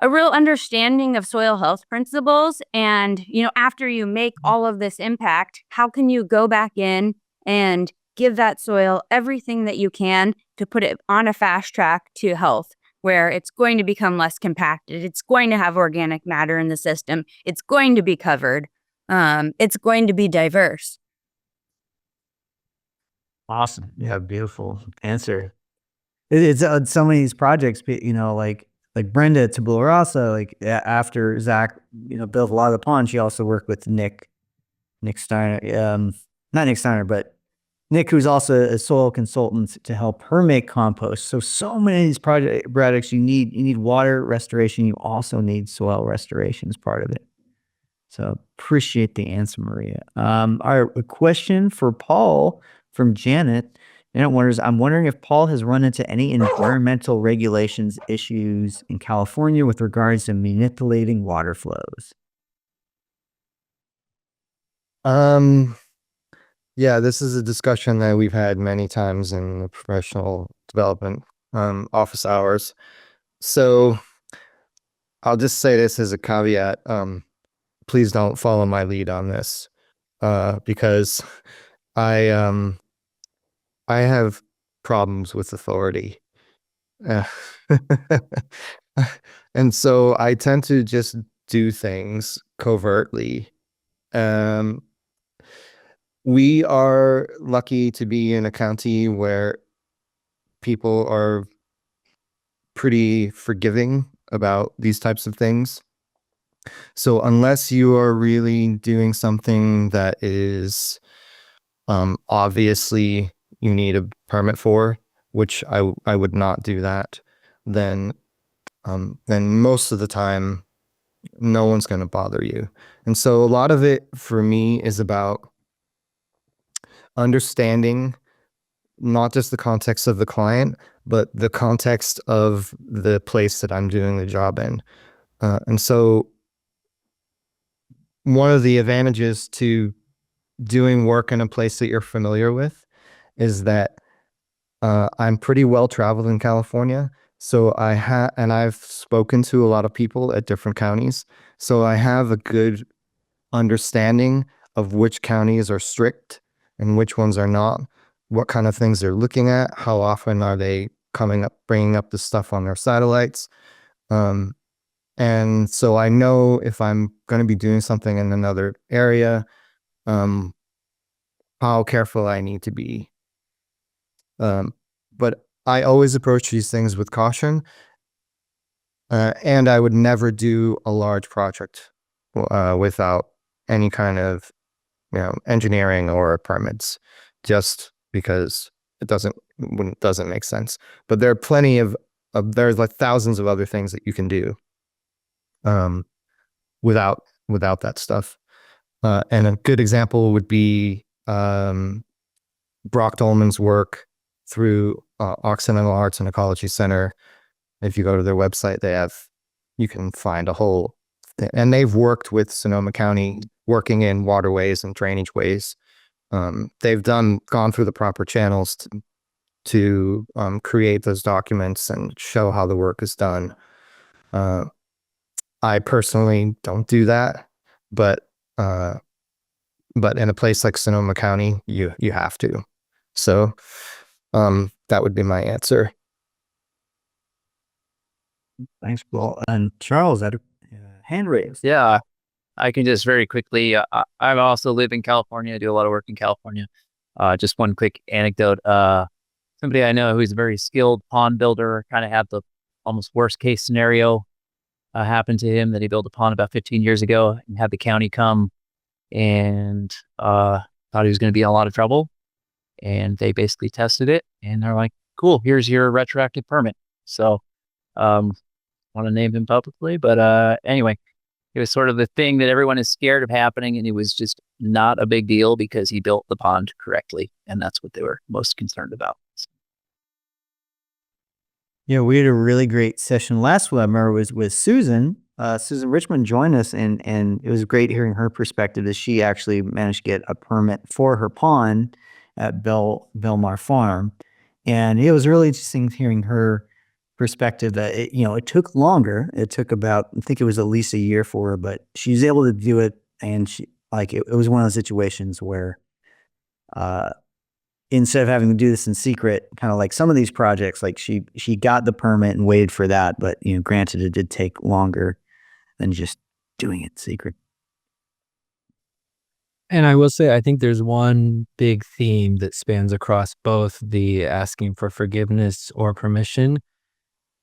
a real understanding of soil health principles and, after you make all of this impact, how can you go back in and give that soil everything that you can to put it on a fast track to health, where it's going to become less compacted. It's going to have organic matter in the system. It's going to be covered. It's going to be diverse. Awesome. Yeah, beautiful answer. It's so many of these projects, like Brenda Tabula Rasa, after Zach, built a lot of the pond, she also worked with Nick Steiner, not Nick Steiner, but Nick, who's also a soil consultant, to help her make compost. So many of these projects, you need water restoration. You also need soil restoration as part of it. So appreciate the answer, Maria. All right, a question for Paul from Janet. I'm wondering if Paul has run into any environmental regulations issues in California with regards to manipulating water flows. Yeah, this is a discussion that we've had many times in the professional development office hours. So I'll just say this as a caveat. Please don't follow my lead on this, because I I have problems with authority. Uh, and so I tend to just do things covertly. Um, we are lucky to be in a county where people are pretty forgiving about these types of things. So unless you are really doing something that is obviously you need a permit for, which I would not do that, then most of the time no one's going to bother you. And so a lot of it for me is about understanding not just the context of the client, but the context of the place that I'm doing the job in. And so one of the advantages to doing work in a place that you're familiar with is that I'm pretty well traveled in California. So I've spoken to a lot of people at different counties. So I have a good understanding of which counties are strict and which ones are not, what kind of things they're looking at, how often are they bringing up the stuff on their satellites. And so I know if I'm going to be doing something in another area, how careful I need to be. But I always approach these things with caution. And I would never do a large project without any kind of, engineering or permits, just because it doesn't make sense. But there are plenty of there's like thousands of other things that you can do without that stuff. And a good example would be Brock Dolman's work through Occidental Arts and Ecology Center. If you go to their website, you can find a whole, and they've worked with Sonoma County, working in waterways and drainage ways. They've gone through the proper channels to create those documents and show how the work is done. I personally don't do that, but in a place like Sonoma County, you have to. So that would be my answer. Thanks, Paul. And Charles, had a hand raised. Yeah, I can just very quickly. I also live in California. I do a lot of work in California. Just one quick anecdote. Somebody I know who's a very skilled pond builder kind of had the almost worst case scenario happen to him, that he built a pond about 15 years ago and had the county come and thought he was going to be in a lot of trouble. And they basically tested it and they're like, cool, here's your retroactive permit. So want to name him publicly, but anyway, it was sort of the thing that everyone is scared of happening, and it was just not a big deal because he built the pond correctly, and that's what they were most concerned about. Yeah, we had a really great session last webinar was with Susan. Susan Richmond joined us, and it was great hearing her perspective as she actually managed to get a permit for her pond at Belmar Farm. And it was really interesting hearing her perspective that it took longer. It took about, I think it was at least a year for her, but she was able to do it. And it was one of those situations where instead of having to do this in secret, kind of like some of these projects, like she got the permit and waited for that. But granted, it did take longer than just doing it secret. And I will say, I think there's one big theme that spans across both the asking for forgiveness or permission.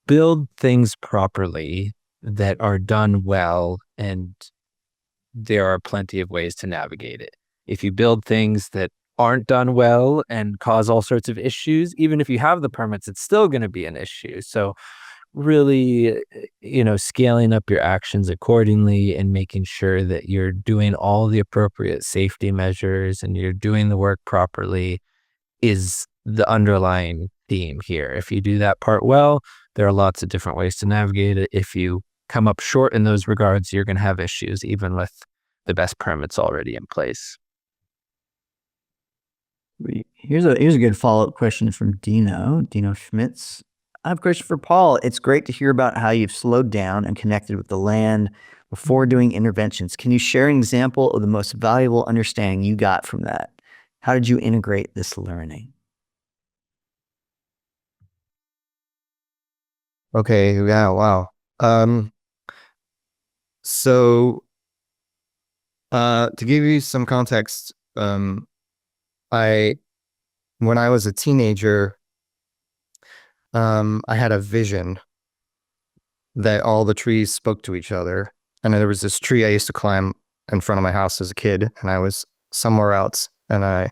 Build things properly that are done well, and there are plenty of ways to navigate it. If you build things that aren't done well and cause all sorts of issues, even if you have the permits, it's still going to be an issue. So really, scaling up your actions accordingly and making sure that you're doing all the appropriate safety measures and you're doing the work properly is the underlying theme here. If you do that part well, there are lots of different ways to navigate it. If you come up short in those regards, you're going to have issues even with the best permits already in place. Here's a good follow-up question from Dino Schmitz. I have a question for Paul. It's great to hear about how you've slowed down and connected with the land before doing interventions. Can you share an example of the most valuable understanding you got from that? How did you integrate this learning? Okay, yeah, wow. So to give you some context, when I was a teenager, I had a vision that all the trees spoke to each other. And there was this tree I used to climb in front of my house as a kid, and I was somewhere else, and I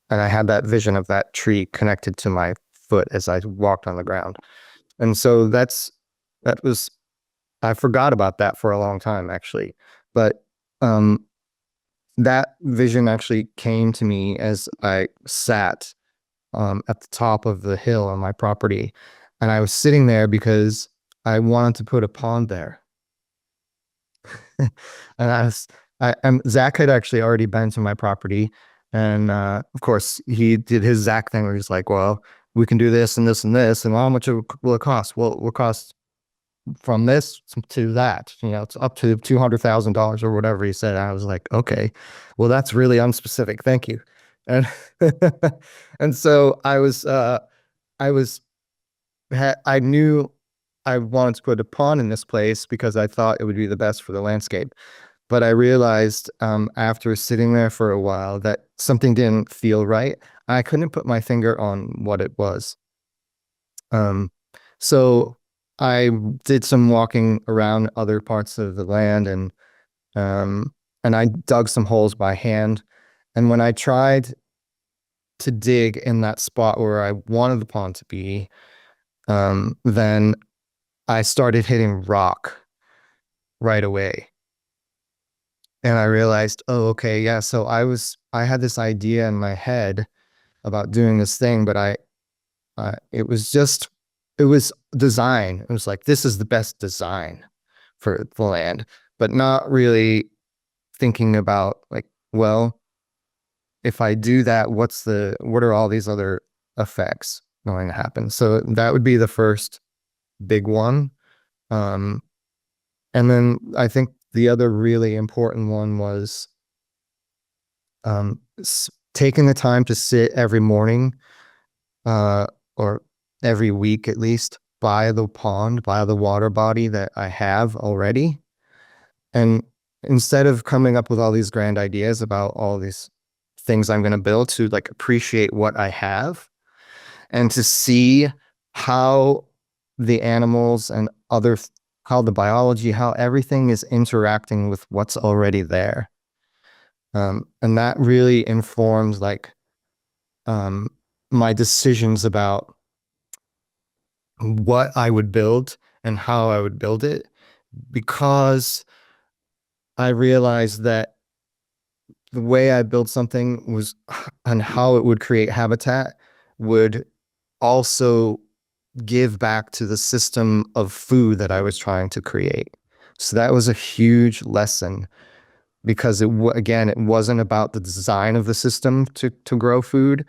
had that vision of that tree connected to my foot as I walked on the ground. And so I forgot about that for a long time, actually. But that vision actually came to me as I sat at the top of the hill on my property. And I was sitting there because I wanted to put a pond there. And Zach had actually already been to my property. And of course, he did his Zach thing where he's like, well, we can do this and this and this. And how much will it cost? Well, it will cost from this to that. It's up to $200,000 or whatever he said. I was like, okay, well, that's really unspecific. Thank you. And and so I knew I wanted to put a pond in this place because I thought it would be the best for the landscape. But I realized after sitting there for a while that something didn't feel right. I couldn't put my finger on what it was. So I did some walking around other parts of the land, and I dug some holes by hand. And when I tried to dig in that spot where I wanted the pond to be, then I started hitting rock right away. And I realized, oh, okay, yeah. So I had this idea in my head about doing this thing, but it was design. It was like, this is the best design for the land, but not really thinking about like, well, if I do that, what are all these other effects going to happen? So that would be the first big one. And then I think the other really important one was taking the time to sit every morning or every week at least by the pond, by the water body that I have already. And instead of coming up with all these grand ideas about all these things I'm going to build, to like appreciate what I have and to see how the animals and how the biology, how everything is interacting with what's already there. And that really informs like my decisions about what I would build and how I would build it, because I realized that the way I built something was, and how it would create habitat would also give back to the system of food that I was trying to create. So that was a huge lesson, because again, it wasn't about the design of the system to grow food.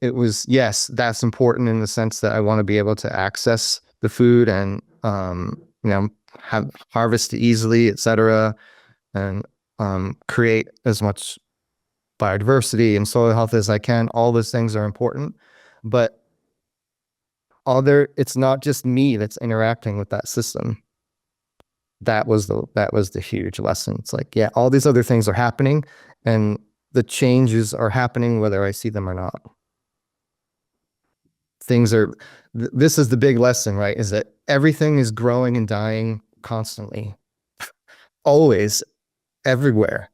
It was, yes, that's important in the sense that I want to be able to access the food and have harvest easily, etc., and create as much biodiversity and soil health as I can. All those things are important, but it's not just me that's interacting with that system. That was the huge lesson. It's like, yeah, all these other things are happening, and the changes are happening whether I see them or not. This is the big lesson, right? Is that everything is growing and dying constantly, always, everywhere.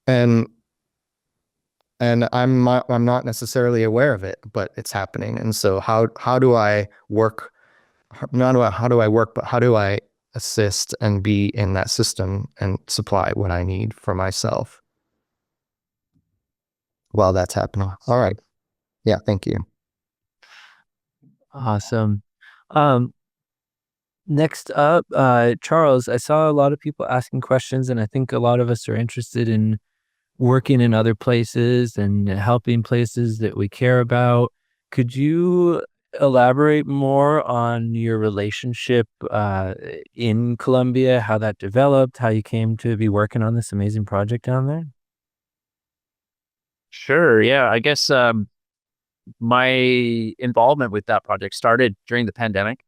And I'm not necessarily aware of it, but it's happening. And so how do I work? Not how do I work, but how do I assist and be in that system and supply what I need for myself while that's happening? All right. Yeah, thank you. Awesome. Um, Next up, Charles, I saw a lot of people asking questions, and I think a lot of us are interested in working in other places and helping places that we care about. Could you elaborate more on your relationship in Colombia, how that developed, how you came to be working on this amazing project down there? Sure. Yeah. I guess my involvement with that project started during the pandemic,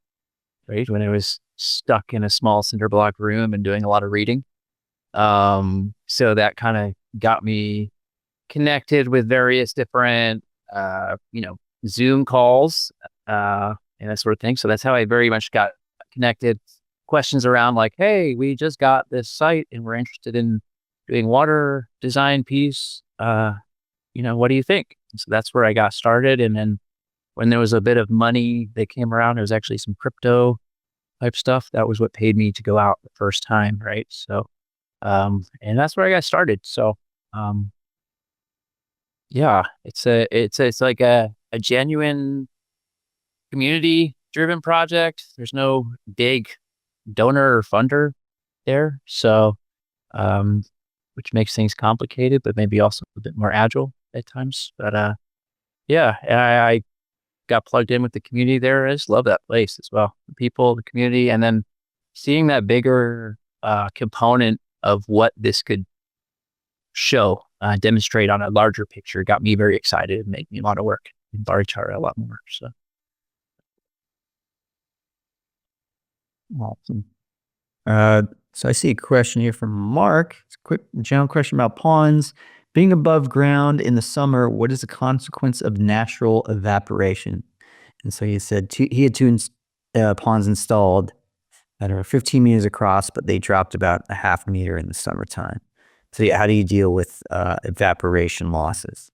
right? When I was stuck in a small cinder block room and doing a lot of reading. So that kind of got me connected with various different, Zoom calls, and that sort of thing. So that's how I very much got connected. Questions around like, hey, we just got this site and we're interested in doing water design piece. What do you think? So that's where I got started. And then when there was a bit of money that came around, there was actually some crypto type stuff. That was what paid me to go out the first time, right? So, and that's where I got started. So, um, yeah, it's like a genuine community driven project. There's no big donor or funder there. So, um, which makes things complicated, but maybe also a bit more agile at times. But yeah, I got plugged in with the community there. I just love that place as well. The people, the community, and then seeing that bigger component of what this could show, demonstrate on a larger picture got me very excited and made me want to work in Barichara a lot more. So Awesome. So I see a question here from Mark. It's a quick general question about ponds. Being above ground in the summer, what is the consequence of natural evaporation? And so he said he had two ponds installed that are 15 meters across, but they dropped about a half meter in the summertime. So yeah, how do you deal with evaporation losses?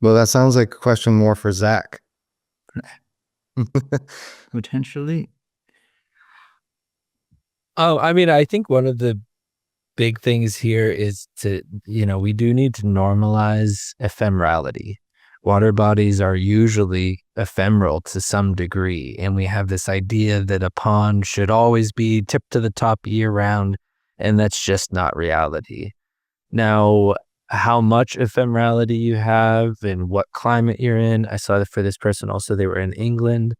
Well, that sounds like a question more for Zach. Potentially. Oh, I mean, I think one of the big things here is we do need to normalize ephemerality. Water bodies are usually ephemeral to some degree, and we have this idea that a pond should always be tipped to the top year round, and that's just not reality. Now, how much ephemerality you have and what climate you're in, I saw that for this person also, they were in England.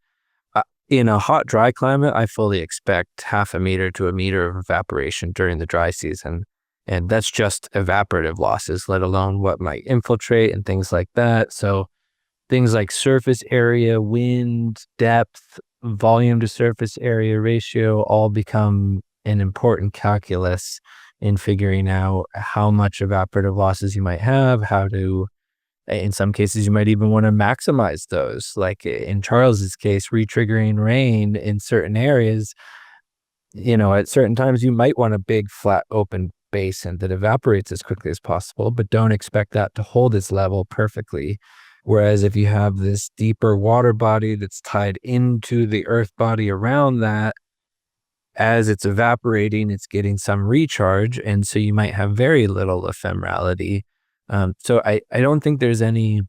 In a hot, dry climate, I fully expect half a meter to a meter of evaporation during the dry season. And that's just evaporative losses, let alone what might infiltrate and things like that. So things like surface area, wind, depth, volume to surface area ratio all become an important calculus in figuring out how much evaporative losses you might have, how to in some cases, you might even want to maximize those. Like in Charles's case, re-triggering rain in certain areas, at certain times you might want a big, flat, open basin that evaporates as quickly as possible, but don't expect that to hold its level perfectly. Whereas if you have this deeper water body that's tied into the earth body around that, as it's evaporating, it's getting some recharge. And so you might have very little ephemerality. So I don't think there's any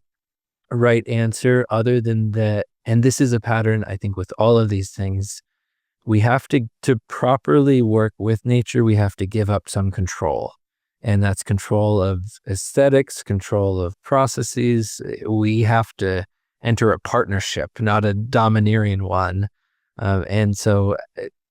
right answer other than that. And this is a pattern, I think, with all of these things. We have to properly work with nature, we have to give up some control. And that's control of aesthetics, control of processes. We have to enter a partnership, not a domineering one. And so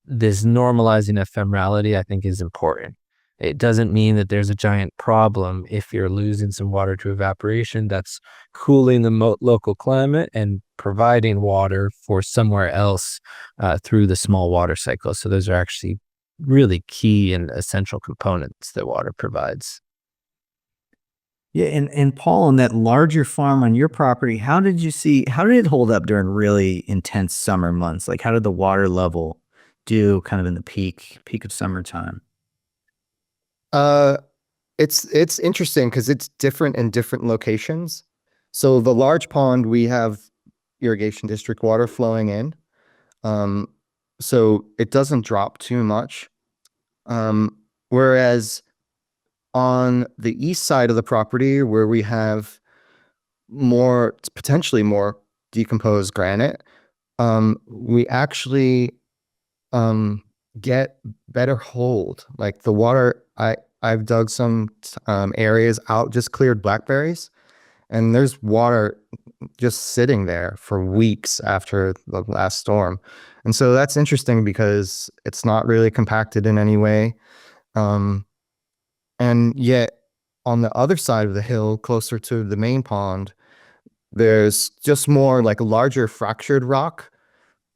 this normalizing ephemerality, I think, is important. It doesn't mean that there's a giant problem if you're losing some water to evaporation. That's cooling the local climate and providing water for somewhere else through the small water cycle. So those are actually really key and essential components that water provides. Yeah, and Paul, on that larger farm on your property, how did it hold up during really intense summer months? Like how did the water level do kind of in the peak of summertime? Uh, it's interesting because it's different in different locations. So the large pond, we have irrigation district water flowing in. So it doesn't drop too much. Whereas on the east side of the property, where we have potentially more decomposed granite, we actually get better hold. Like the water, I've dug some areas out, just cleared blackberries, and there's water just sitting there for weeks after the last storm. And so that's interesting because it's not really compacted in any way. And yet on the other side of the hill, closer to the main pond, there's just more like larger fractured rock.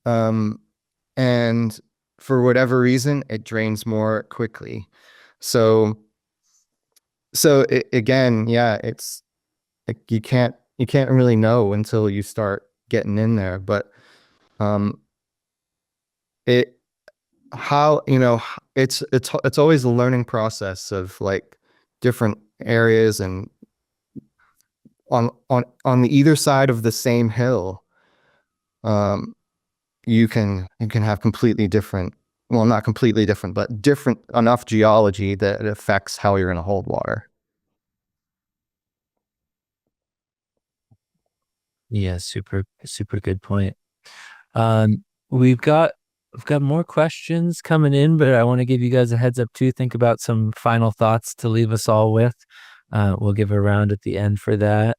And for whatever reason, it drains more quickly. So again, yeah, it's like you can't really know until you start getting in there. But it how it's always a learning process of like different areas, and on the either side of the same hill, you can have completely different, well, not completely different, but different enough geology that it affects how you're going to hold water. Yeah, super good point. We've got more questions coming in, but I want to give you guys a heads up too. Think about some final thoughts to leave us all with. We'll give a round at the end for that.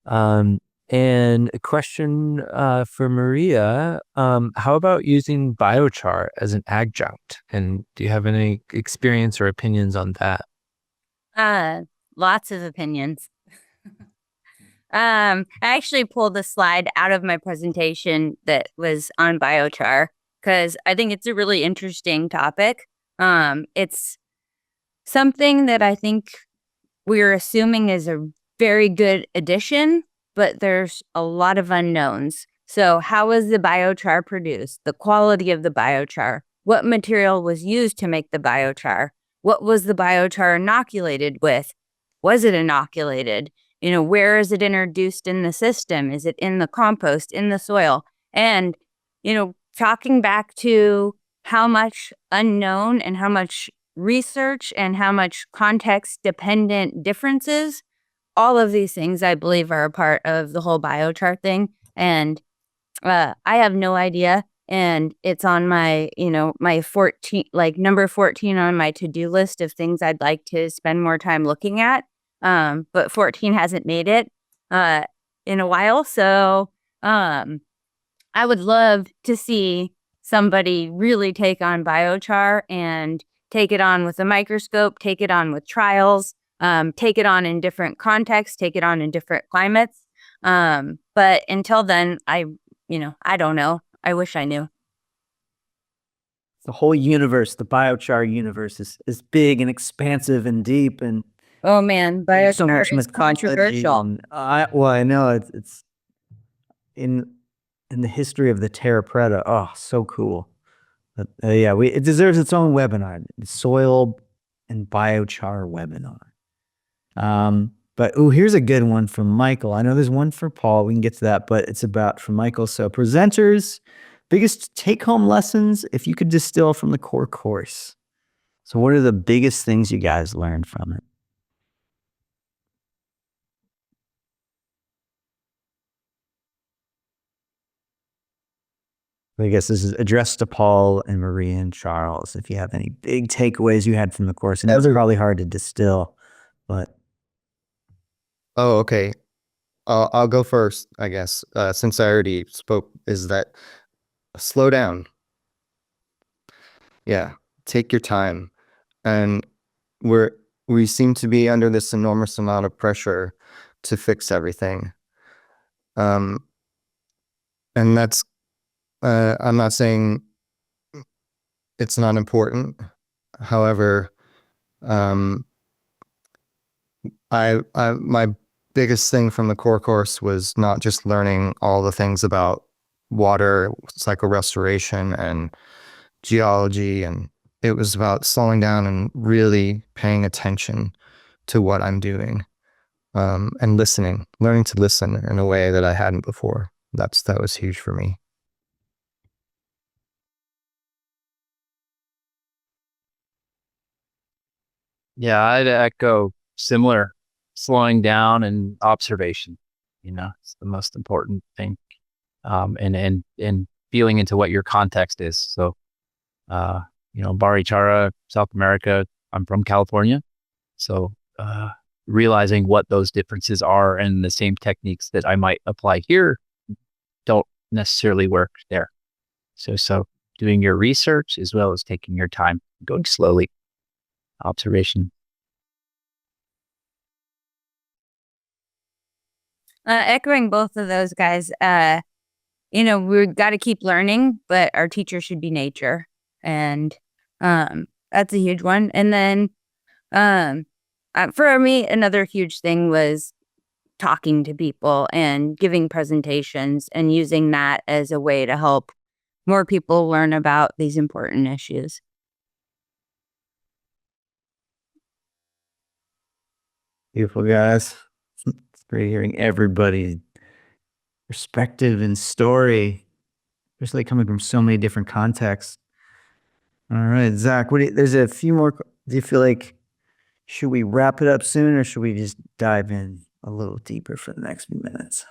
And a question for Maria. How about using biochar as an adjunct? And do you have any experience or opinions on that? Lots of opinions. I actually pulled a slide out of my presentation that was on biochar because I think it's a really interesting topic. It's something that I think we're assuming is a very good addition, but there's a lot of unknowns. So how is the biochar produced? The quality of the biochar? What material was used to make the biochar? What was the biochar inoculated with? Was it inoculated? Where is it introduced in the system? Is it in the compost, in the soil? And, talking back to how much unknown and how much research and how much context dependent differences, all of these things I believe are a part of the whole biochar thing. And I have no idea. And it's on my, my 14, like number 14 on my to-do list of things I'd like to spend more time looking at. But 14 hasn't made it in a while. So I would love to see somebody really take on biochar and take it on with a microscope, take it on with trials, take it on in different contexts, take it on in different climates. But until then, I don't know. I wish I knew. The whole universe, the biochar universe, is big and expansive and deep, and oh man, there's so biochar much is controversial. I know it's in the history of the Terra Preta. Oh, so cool. But, yeah, it deserves its own webinar, the soil and biochar webinar. But here's a good one from Michael. I know there's one for Paul. We can get to that, but it's about from Michael. So presenters, biggest take-home lessons if you could distill from the core course. So what are the biggest things you guys learned from it? I guess this is addressed to Paul and Maria and Charles. If you have any big takeaways you had from the course, and those are probably hard to distill, but. Oh, okay. I'll go first, I guess, since I already spoke, is that slow down. Yeah, take your time. And we seem to be under this enormous amount of pressure to fix everything. And that's, I'm not saying it's not important. However, my biggest thing from the core course was not just learning all the things about water cycle restoration and geology, and it was about slowing down and really paying attention to what I'm doing, and learning to listen in a way that I hadn't before. That was huge for me. Yeah, I'd echo similar. Slowing down and observation, it's the most important thing. And feeling into what your context is. So, Barichara, South America. I'm from California, so realizing what those differences are and the same techniques that I might apply here don't necessarily work there. So doing your research as well as taking your time, going slowly, observation. Echoing both of those guys, we've got to keep learning, but our teacher should be nature. And that's a huge one. And then for me, another huge thing was talking to people and giving presentations and using that as a way to help more people learn about these important issues. Beautiful, guys. It's great hearing everybody's perspective and story, especially coming from so many different contexts. All right, Zach, there's a few more. Do you feel like, should we wrap it up soon or should we just dive in a little deeper for the next few minutes?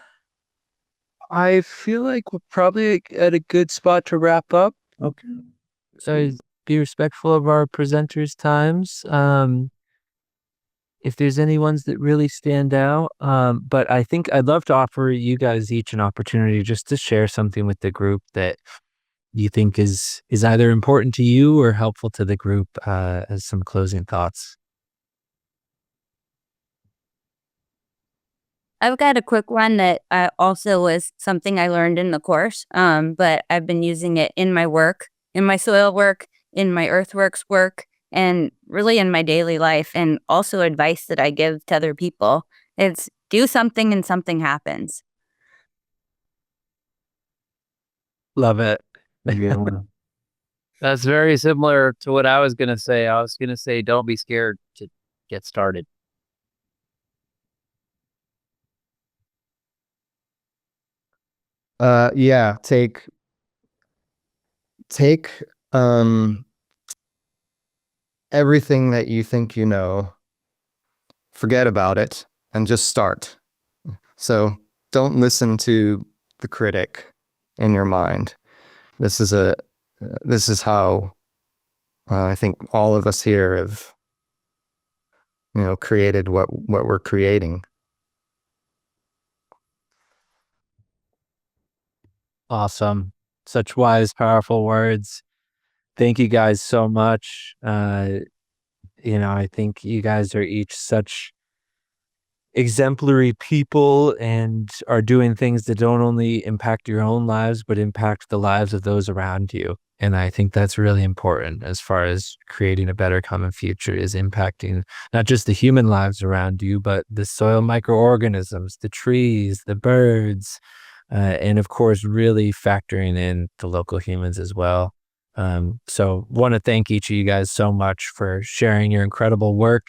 I feel like we're probably at a good spot to wrap up. Okay. So be respectful of our presenters' times. If there's any ones that really stand out, but I think I'd love to offer you guys each an opportunity just to share something with the group that you think is either important to you or helpful to the group, as some closing thoughts. I've got a quick one that also was something I learned in the course, but I've been using it in my work, in my soil work, in my earthworks work, and really in my daily life, and also advice that I give to other people. It's do something and something happens. Love it. That's very similar to what I was going to say. I was going to say, don't be scared to get started. Yeah, take everything that you think you know, forget about it, and just start. So don't listen to the critic in your mind. This is how I think all of us here have, created what we're creating. Awesome. Such wise, powerful words. Thank you guys so much. I think you guys are each such exemplary people and are doing things that don't only impact your own lives, but impact the lives of those around you. And I think that's really important as far as creating a better common future, is impacting not just the human lives around you, but the soil microorganisms, the trees, the birds, and of course, really factoring in the local humans as well. So want to thank each of you guys so much for sharing your incredible work